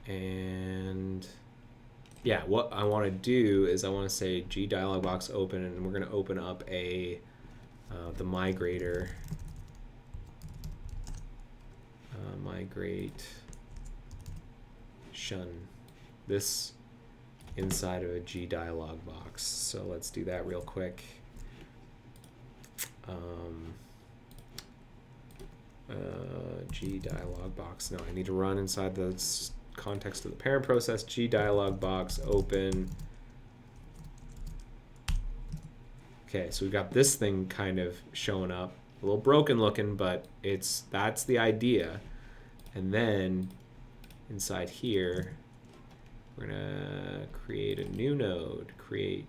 And yeah, what I want to do is I want to say G dialog box open, and we're going to open up a the migrator. Migrate shun this inside of a G dialog box. So let's do that real quick. G dialog box. No, I need to run inside the context of the parent process. G dialog box open. Okay, so we've got this thing kind of showing up, a little broken looking, but that's the idea. And then inside here, we're gonna create a new node. Create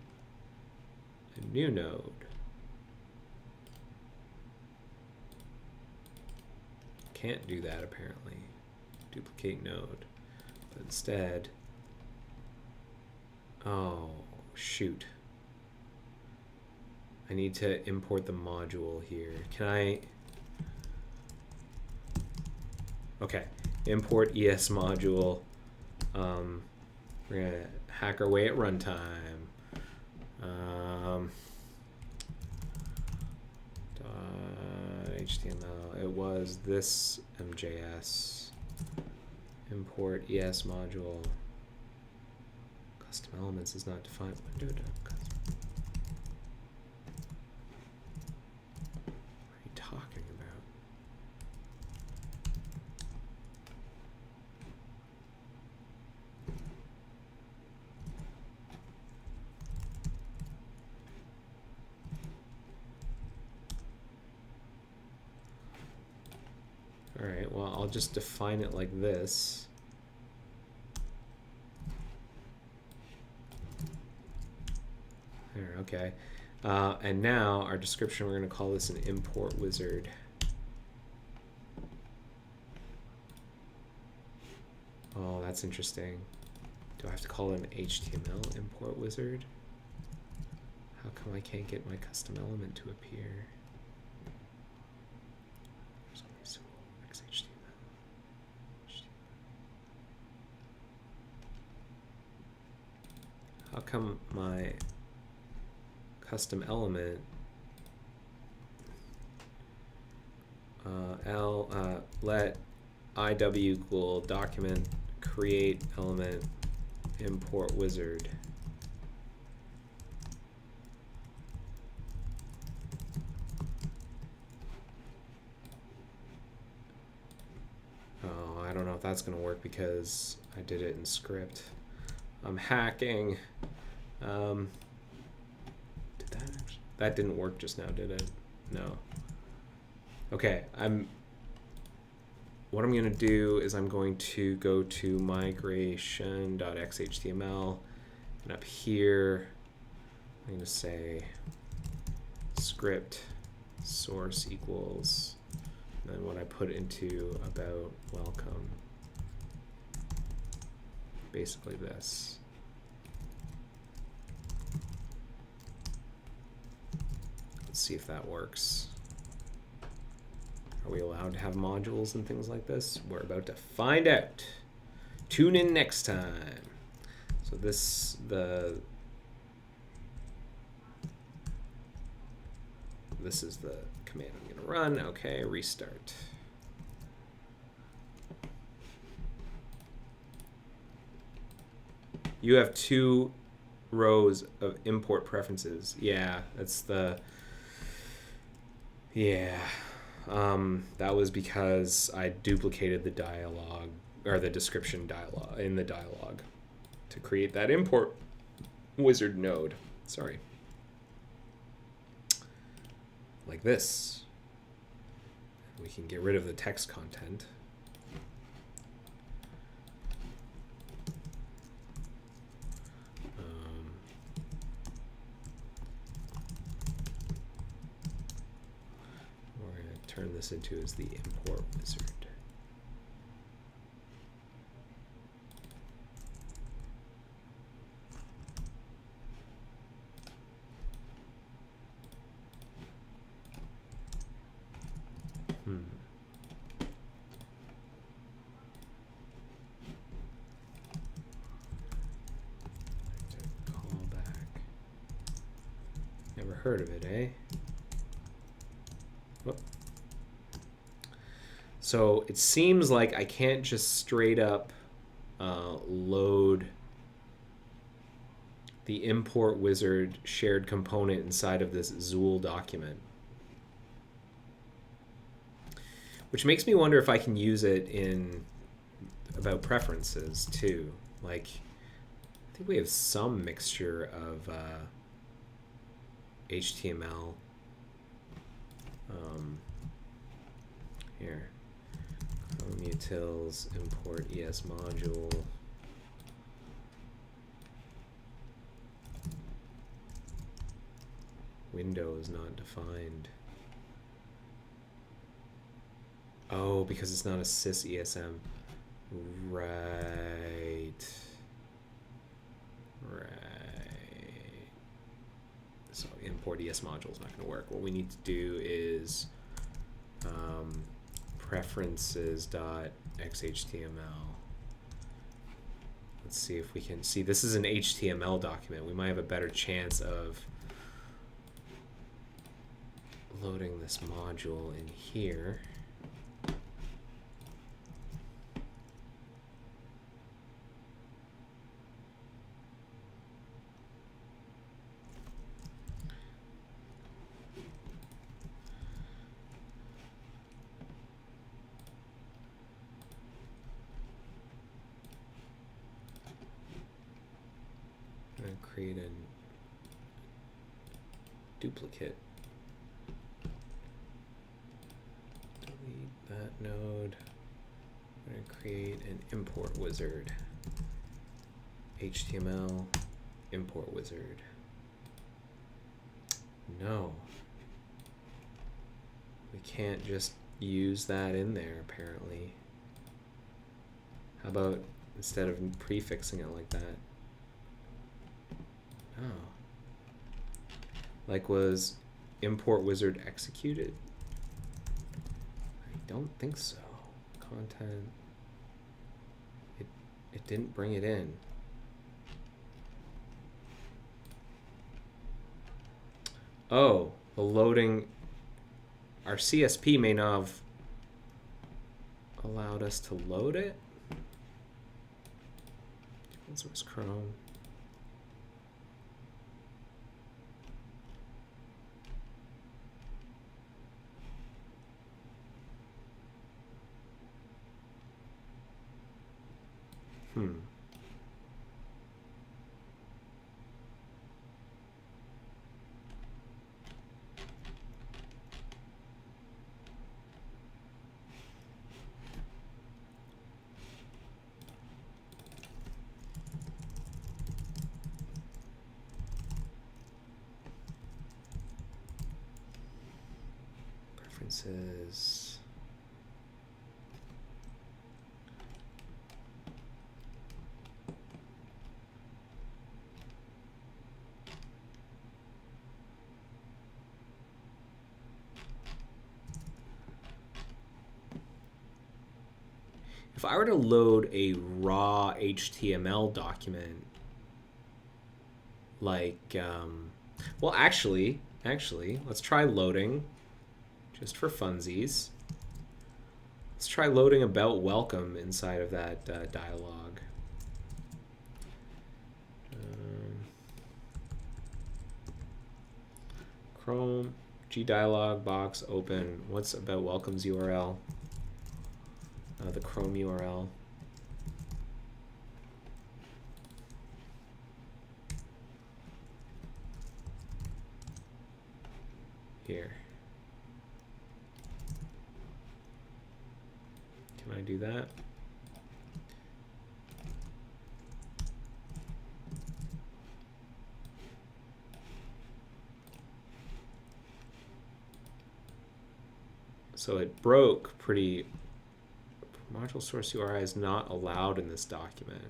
a new node. Can't do that apparently. Duplicate node. But instead, oh shoot. I need to import the module here. Can I? Okay, import ES module. We're gonna hack our way at runtime. HTML. It was this MJS. Import ES module. Custom elements is not defined. Window custom. What are you talking about? All right, well, I'll just define it like this. There, okay. And now our description, we're going to call this an import wizard. Oh, that's interesting. Do I have to call it an HTML import wizard? How come I can't get my custom element to appear? How come my custom element let IW equal document create element import wizard? Oh, I don't know if that's going to work because I did it in script. I'm hacking. That didn't work just now, did it? No. Okay, what I'm going to do is I'm going to go to migration.xhtml, and up here I'm going to say script source equals, and then what I put into about welcome, basically this. Let's see if that works. Are we allowed to have modules and things like this? We're about to find out. Tune in next time. So this is the command I'm going to run. Okay, restart. You have 2 rows of import preferences. Yeah, that's the... Yeah. That was because I duplicated the dialogue, or the description dialogue, in the dialogue to create that import wizard node. Sorry. Like this. We can get rid of the text content. We're going to turn this into as the import wizard. Callback. Never heard of it, eh? Whoop. So it seems like I can't just straight up load the import wizard shared component inside of this Zool document. Which makes me wonder if I can use it in about preferences too. Like, I think we have some mixture of HTML. Here, Chrome utils import ES module. Window is not defined. Oh, because it's not a sys ESM. Right. So import ES module is not going to work. What we need to do is preferences.xhtml. Let's see if we can see. This is an HTML document. We might have a better chance of loading this module in here. Create a duplicate. Delete that node. I'm going to create an import wizard. HTML import wizard. No. We can't just use that in there, apparently. How about instead of prefixing it like that? Oh. Like, was import wizard executed? I don't think so. Content. It didn't bring it in. Oh, the loading. Our CSP may not have allowed us to load it. Open source Chrome. Preferences. If I were to load a raw HTML document, like, well, actually, let's try loading, just for funsies. Let's try loading about welcome inside of that dialog. Chrome, G dialog box open. What's about welcome's URL? The Chrome URL. Here. Can I do that? So it broke pretty. Module source URI is not allowed in this document.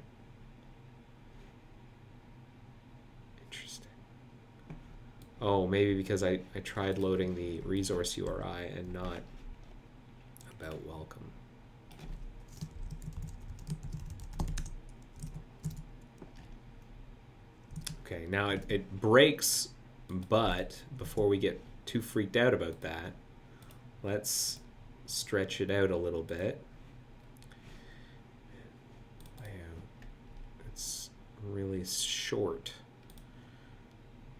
Interesting. Oh, maybe because I tried loading the resource URI and not about welcome. Okay, now it breaks, but before we get too freaked out about that, let's stretch it out a little bit. It's really short.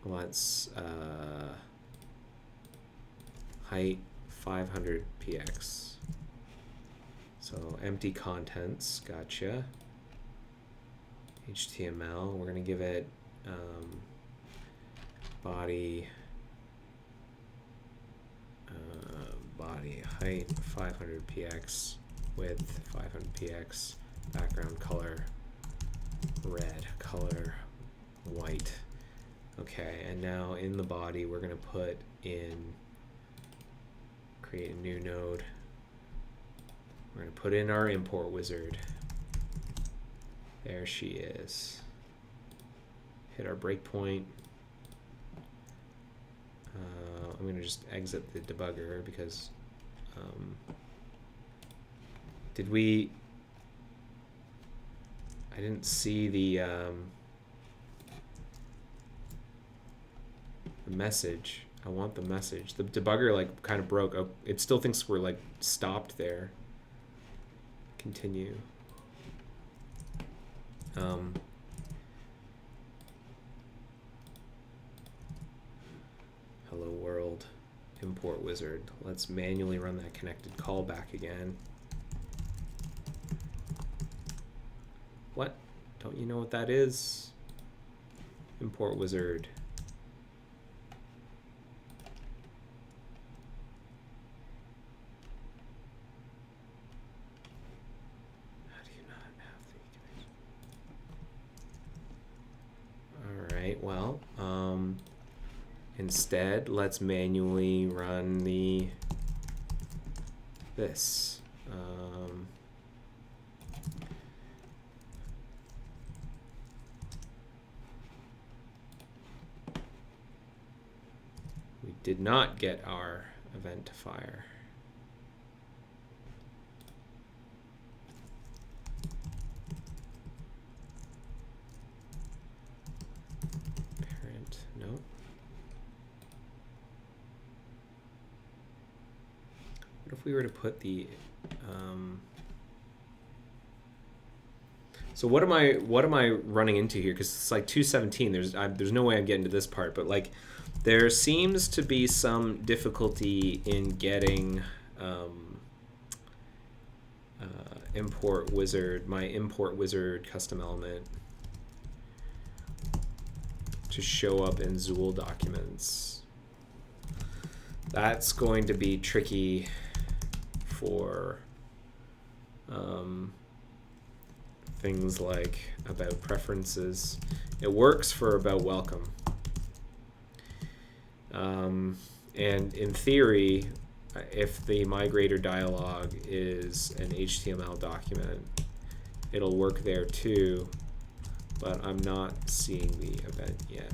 Let's height 500 px. So empty contents, gotcha. HTML, we're gonna give it body height 500 px, width 500 px, background color red, color white. Okay, and now in the body we're going to put in, create a new node. We're going to put in our import wizard. There she is. Hit our breakpoint. I'm going to just exit the debugger because I didn't see the message. I want the message. The debugger like kind of broke. Oh, it still thinks we're like stopped there. Continue. Hello world. Import wizard. Let's manually run that connected callback again. What? Don't you know what that is? Import wizard. How do you not have the connection? All right, well, instead, let's manually run this. We did not get our event to fire. Parent, no. What if we were to put the so what am I running into here? Because it's like 217. There's no way I'm getting to this part, but like there seems to be some difficulty in getting import wizard, my import wizard custom element to show up in Zool documents. That's going to be tricky for things like about preferences. It works for about welcome. And in theory, if the migrator dialog is an HTML document, it'll work there too, but I'm not seeing the event yet.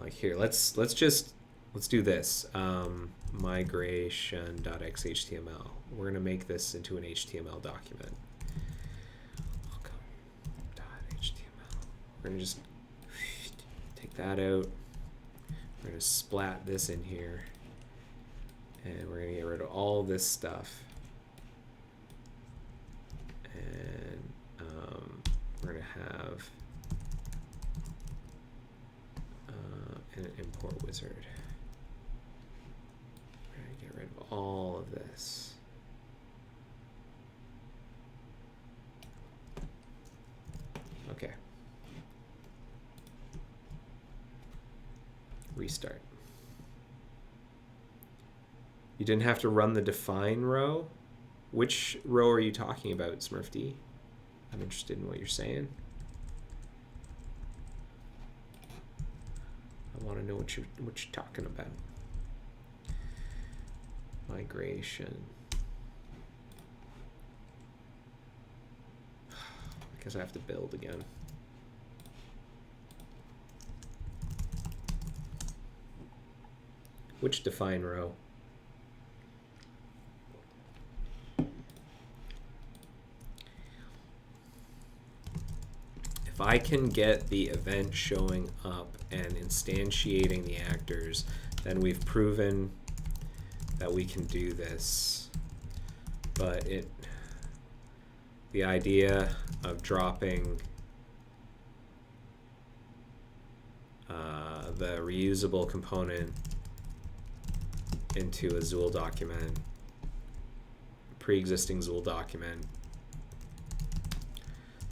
Like here, let's do this. Migration.xhtml. We're gonna make this into an HTML document. Welcome.html. We're gonna just take that out. We're gonna splat this in here, and we're gonna get rid of all this stuff. And we're gonna have and an import wizard. We're going to get rid of all of this. Okay. Restart. You didn't have to run the define row? Which row are you talking about, SmurfD? I'm interested in what you're saying. I want to know what you're talking about. Migration. I guess I have to build again. Which define row? If I can get the event showing up and instantiating the actors, then we've proven that we can do this. But the idea of dropping the reusable component into a Zool document, pre-existing Zool document,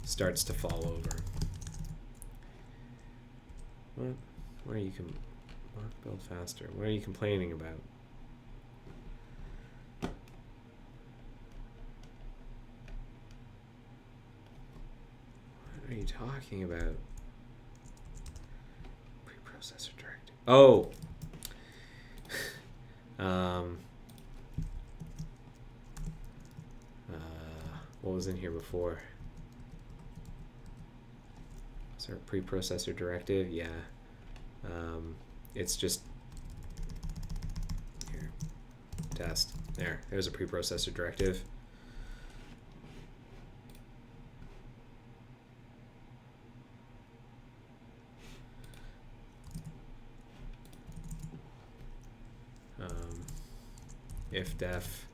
starts to fall over. What are you build faster? What are you complaining about? What are you talking about? Preprocessor directive. Oh. What was in here before? Is there a preprocessor directive? Yeah. It's just here. Test. There's a preprocessor directive. If def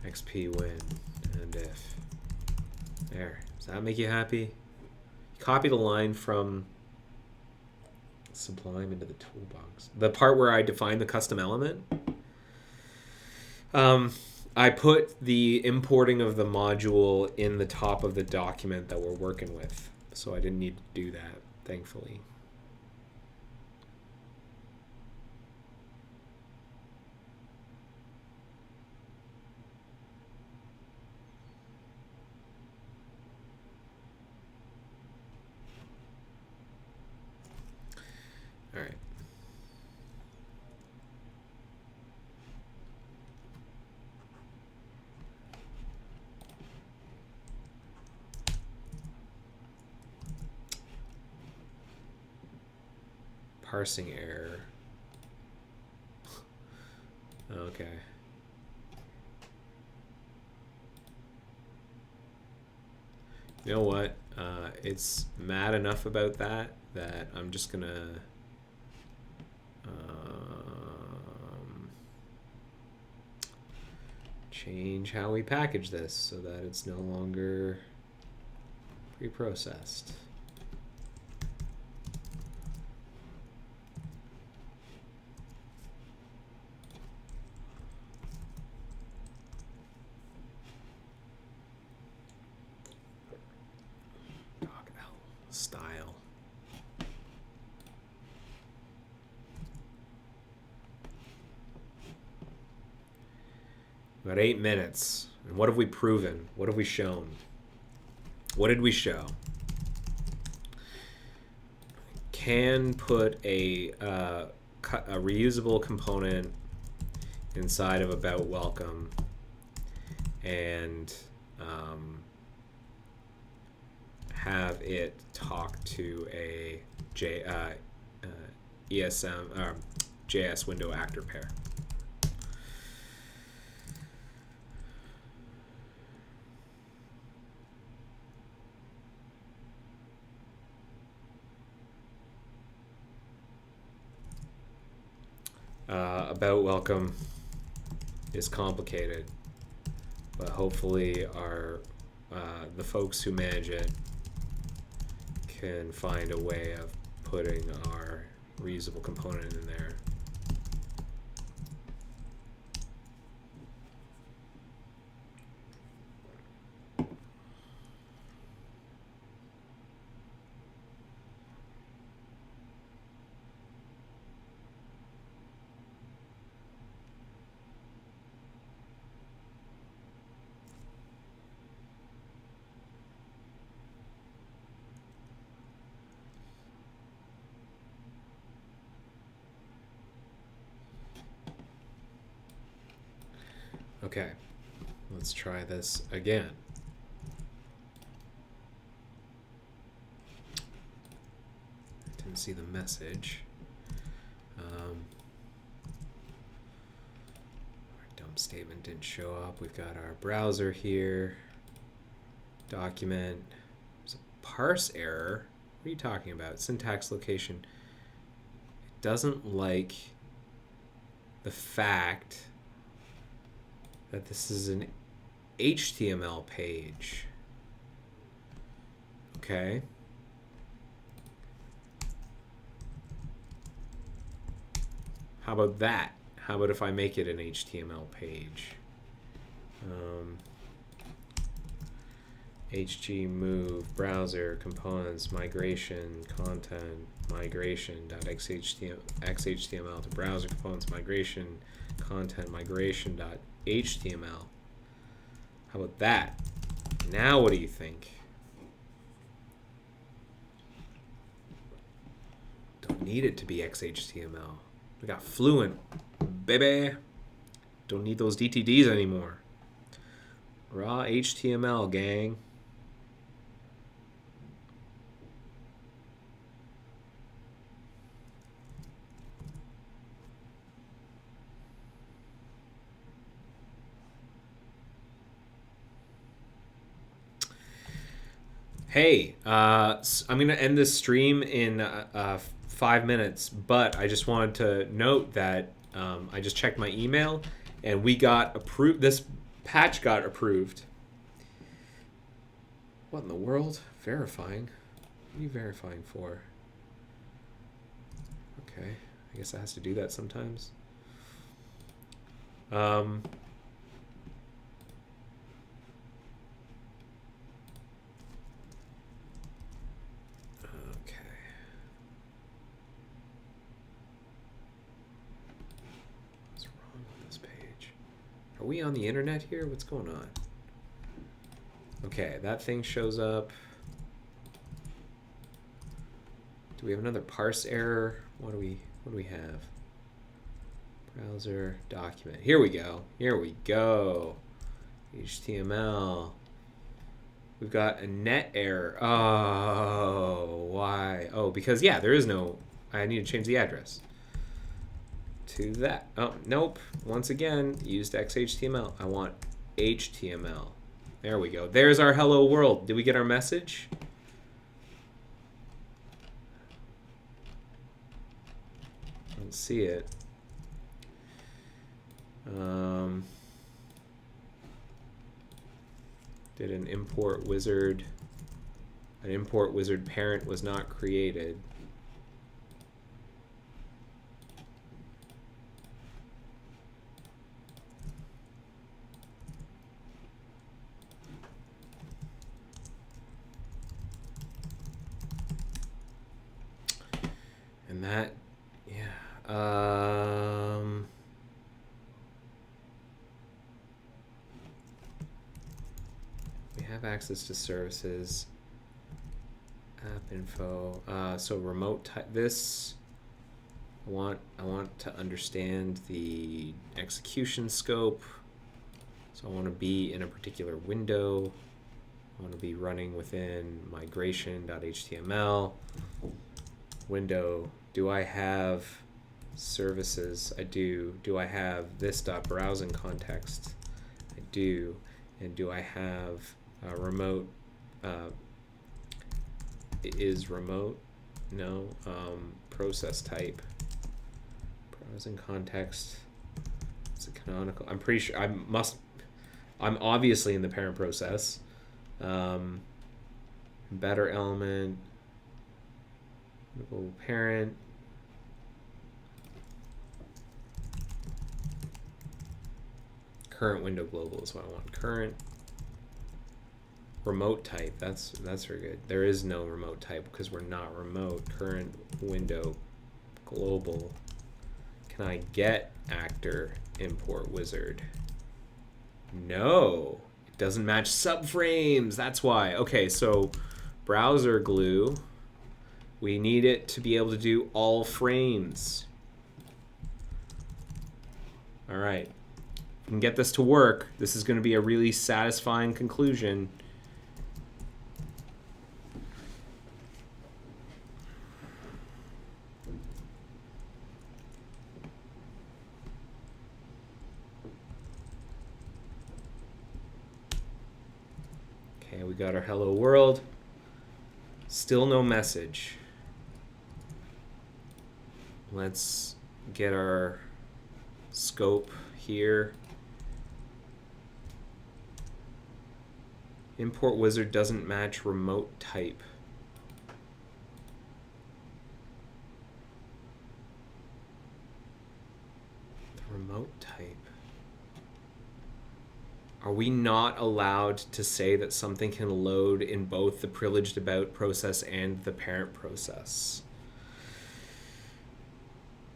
xp win and if there. Does that make you happy? Copy the line from Sublime into the toolbox. The part where I define the custom element. I put the importing of the module in the top of the document that we're working with, so I didn't need to do that, thankfully. All right. Parsing error. Okay. You know what? It's mad enough about that I'm just gonna change how we package this so that it's no longer pre-processed. Style. About 8 minutes. And what have we proven? What have we shown? What did we show? Can put a reusable component inside of about welcome and have it talk to a ESM JS window actor pair. About welcome is complicated, but hopefully the folks who manage it can find a way of putting our reusable component in there. Okay, let's try this again. Didn't see the message. Our dump statement didn't show up. We've got our browser here. Document. There's a parse error. What are you talking about? Syntax location. It doesn't like the fact that this is an HTML page. Okay. How about that? How about if I make it an HTML page? HGMove, browser, components, migration, content, migration.xhtml to browser components, migration, content, migration.html. How about that? Now what do you think? Don't need it to be XHTML. We got Fluent, baby. Don't need those DTDs anymore. Raw HTML, gang. Hey, I'm going to end this stream in 5 minutes, but I just wanted to note that I just checked my email and we got approved. This patch got approved. What in the world? Verifying? What are you verifying for? Okay, I guess it has to do that sometimes. Are we on the internet here? What's going on? Okay, that thing shows up. Do we have another parse error? What do we have? Browser document. Here we go. Here we go. HTML. We've got a net error. Oh, why? Oh, because yeah, there is no. I need to change the address. To that. Oh, nope. Once again, used XHTML. I want HTML. There we go. There's our hello world. Did we get our message? I don't see it. Did an import wizard parent was not created. And that, yeah. We have access to services, app info. So remote type. This, I want to understand the execution scope. So I want to be in a particular window. I want to be running within migration.html. Window. Do I have services? I do. Do I have this .browsing context? I do. And do I have remote? Is remote? No. Process type. Browsing context. It's a canonical. I'm pretty sure. I'm obviously in the parent process. Better element. Parent. current window global is what I want. Current remote type. That's very good. There is no remote type because we're not remote. Current window global. Can I get actor import wizard? No, it doesn't match subframes. That's why. Okay, so browser glue. We need it to be able to do all frames. All right. If we can get this to work, this is going to be a really satisfying conclusion. Okay, we got our hello world. Still no message. Let's get our scope here. Import wizard doesn't match remote type. The remote type. Are we not allowed to say that something can load in both the privileged about process and the parent process?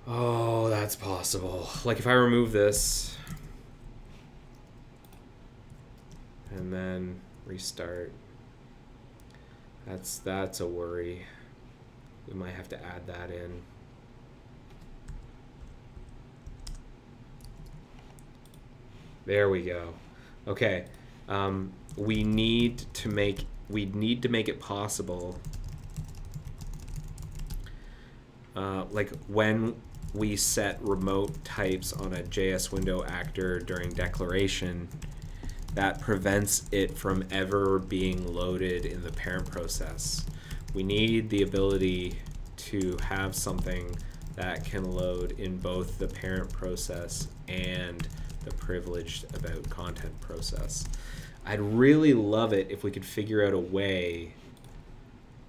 Oh, that's possible. Like if I remove this and then restart, that's a worry. We might have to add that in. There we go. Okay, we need to make it possible. Like when we set remote types on a JS window actor during declaration, that prevents it from ever being loaded in the parent process. We need the ability to have something that can load in both the parent process and the privileged about content process. I'd really love it if we could figure out a way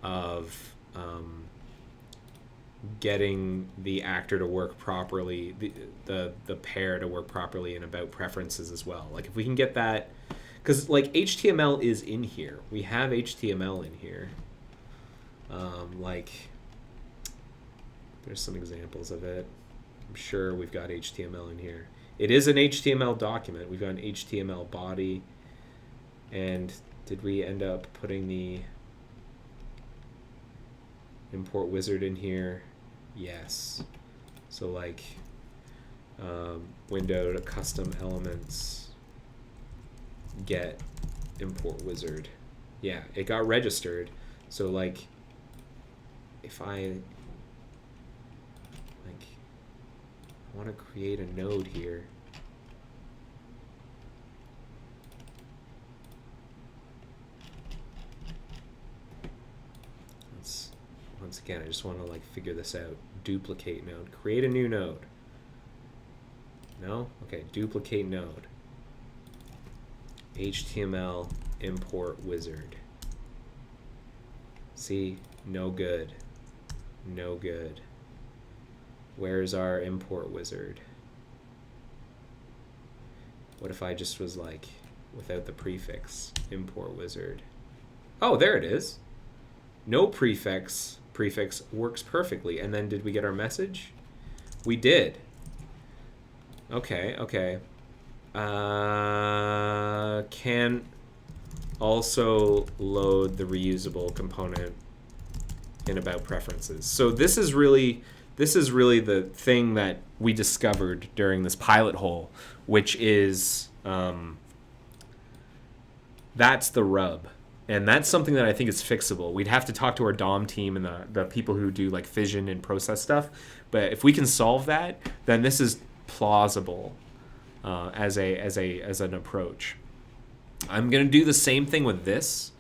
of getting the actor to work properly, the pair to work properly in about preferences as well. Like if we can get that, because like HTML is in here. We have HTML in here. Like there's some examples of it. I'm sure we've got HTML in here. It is an HTML document. We've got an HTML body. And did we end up putting the import wizard in here? Yes. So like window to custom elements, get import wizard. Yeah, it got registered. So like if I want to create a node here. Once again, I just want to like figure this out. Duplicate node. Create a new node. No? Okay, duplicate node. HTML import wizard. See? No good. No good. Where's our import wizard? What if I just was like, without the prefix, import wizard? Oh, there it is. No prefix works perfectly. And then did we get our message? We did. Okay, okay. Can also load the reusable component in about preferences. So this is really the thing that we discovered during this pilot hole, which is that's the rub. And that's something that I think is fixable. We'd have to talk to our DOM team and the people who do like fission and process stuff. But if we can solve that, then this is plausible as an approach. I'm gonna do the same thing with this.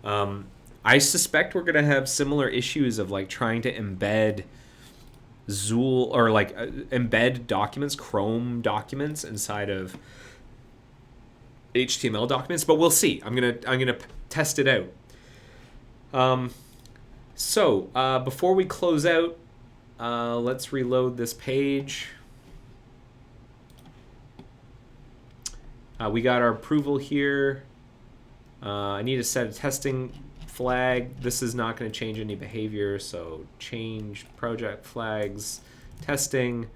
I suspect we're gonna have similar issues of like trying to embed Zool or like embed documents, Chrome documents inside of HTML documents, but we'll see. I'm gonna test it out. So before we close out, let's reload this page. We got our approval here. I need to set a testing flag. This is not going to change any behavior, so change project flags, testing,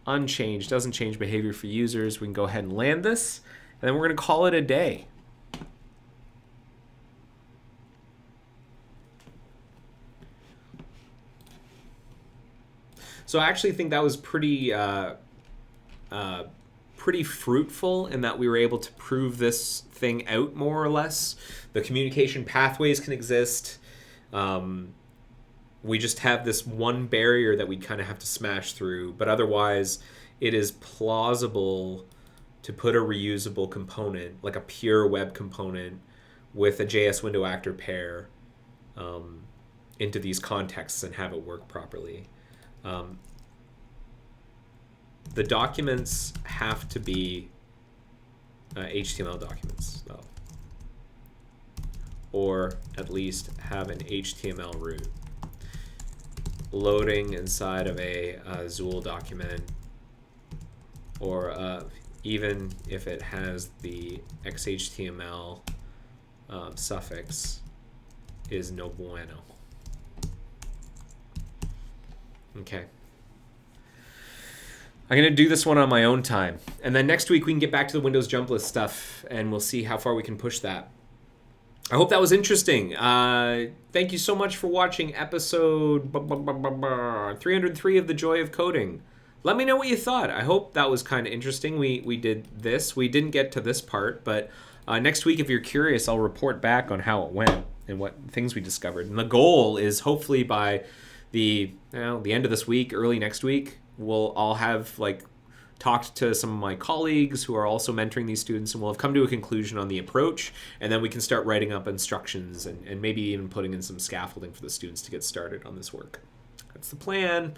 unchanged, doesn't change behavior for users. We can go ahead and land this, and then we're going to call it a day. So I actually think that was pretty fruitful in that we were able to prove this thing out more or less. The communication pathways can exist. We just have this one barrier that we kind of have to smash through, but otherwise it is plausible to put a reusable component, like a pure web component with a JS window actor pair into these contexts and have it work properly. The documents have to be HTML documents, though, or at least have an HTML root. Loading inside of a Zool document, or even if it has the XHTML suffix, is no bueno. Okay. I'm going to do this one on my own time. And then next week we can get back to the Windows jump list stuff and we'll see how far we can push that. I hope that was interesting. Thank you so much for watching episode 303 of The Joy of Coding. Let me know what you thought. I hope that was kind of interesting. We did this. We didn't get to this part, but next week, if you're curious, I'll report back on how it went and what things we discovered. And the goal is hopefully by the end of this week, early next week, we'll all have talked to some of my colleagues who are also mentoring these students, and we'll have come to a conclusion on the approach, and then we can start writing up instructions and maybe even putting in some scaffolding for the students to get started on this work. That's the plan.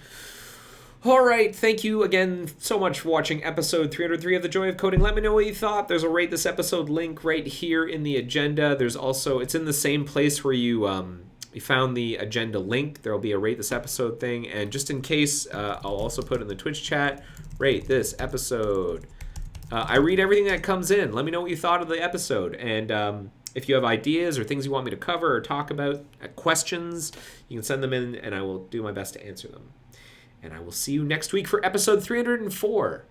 All right, thank you again so much for watching episode 303 of The Joy of Coding. Let me know what you thought. There's a Rate This Episode link right here in the agenda. There's also, it's in the same place where you found the agenda link. There'll be a Rate This Episode thing, and just in case, I'll also put in the Twitch chat, Rate This Episode. I read everything that comes in. Let me know what you thought of the episode, and if you have ideas or things you want me to cover or talk about, questions, you can send them in, and I will do my best to answer them. And I will see you next week for episode 304.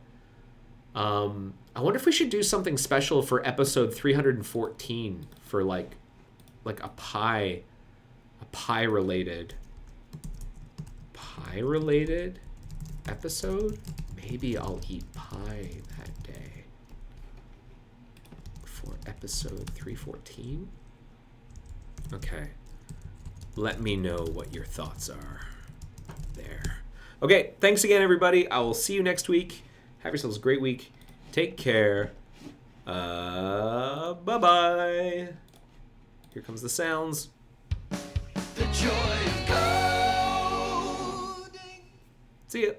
I wonder if we should do something special for episode 314 for like a pie related episode. Maybe I'll eat pie that day for episode 314. Okay. Let me know what your thoughts are there. Okay, thanks again, everybody. I will see you next week. Have yourselves a great week. Take care. Bye-bye. Here comes the sounds. The joy of coding. See ya.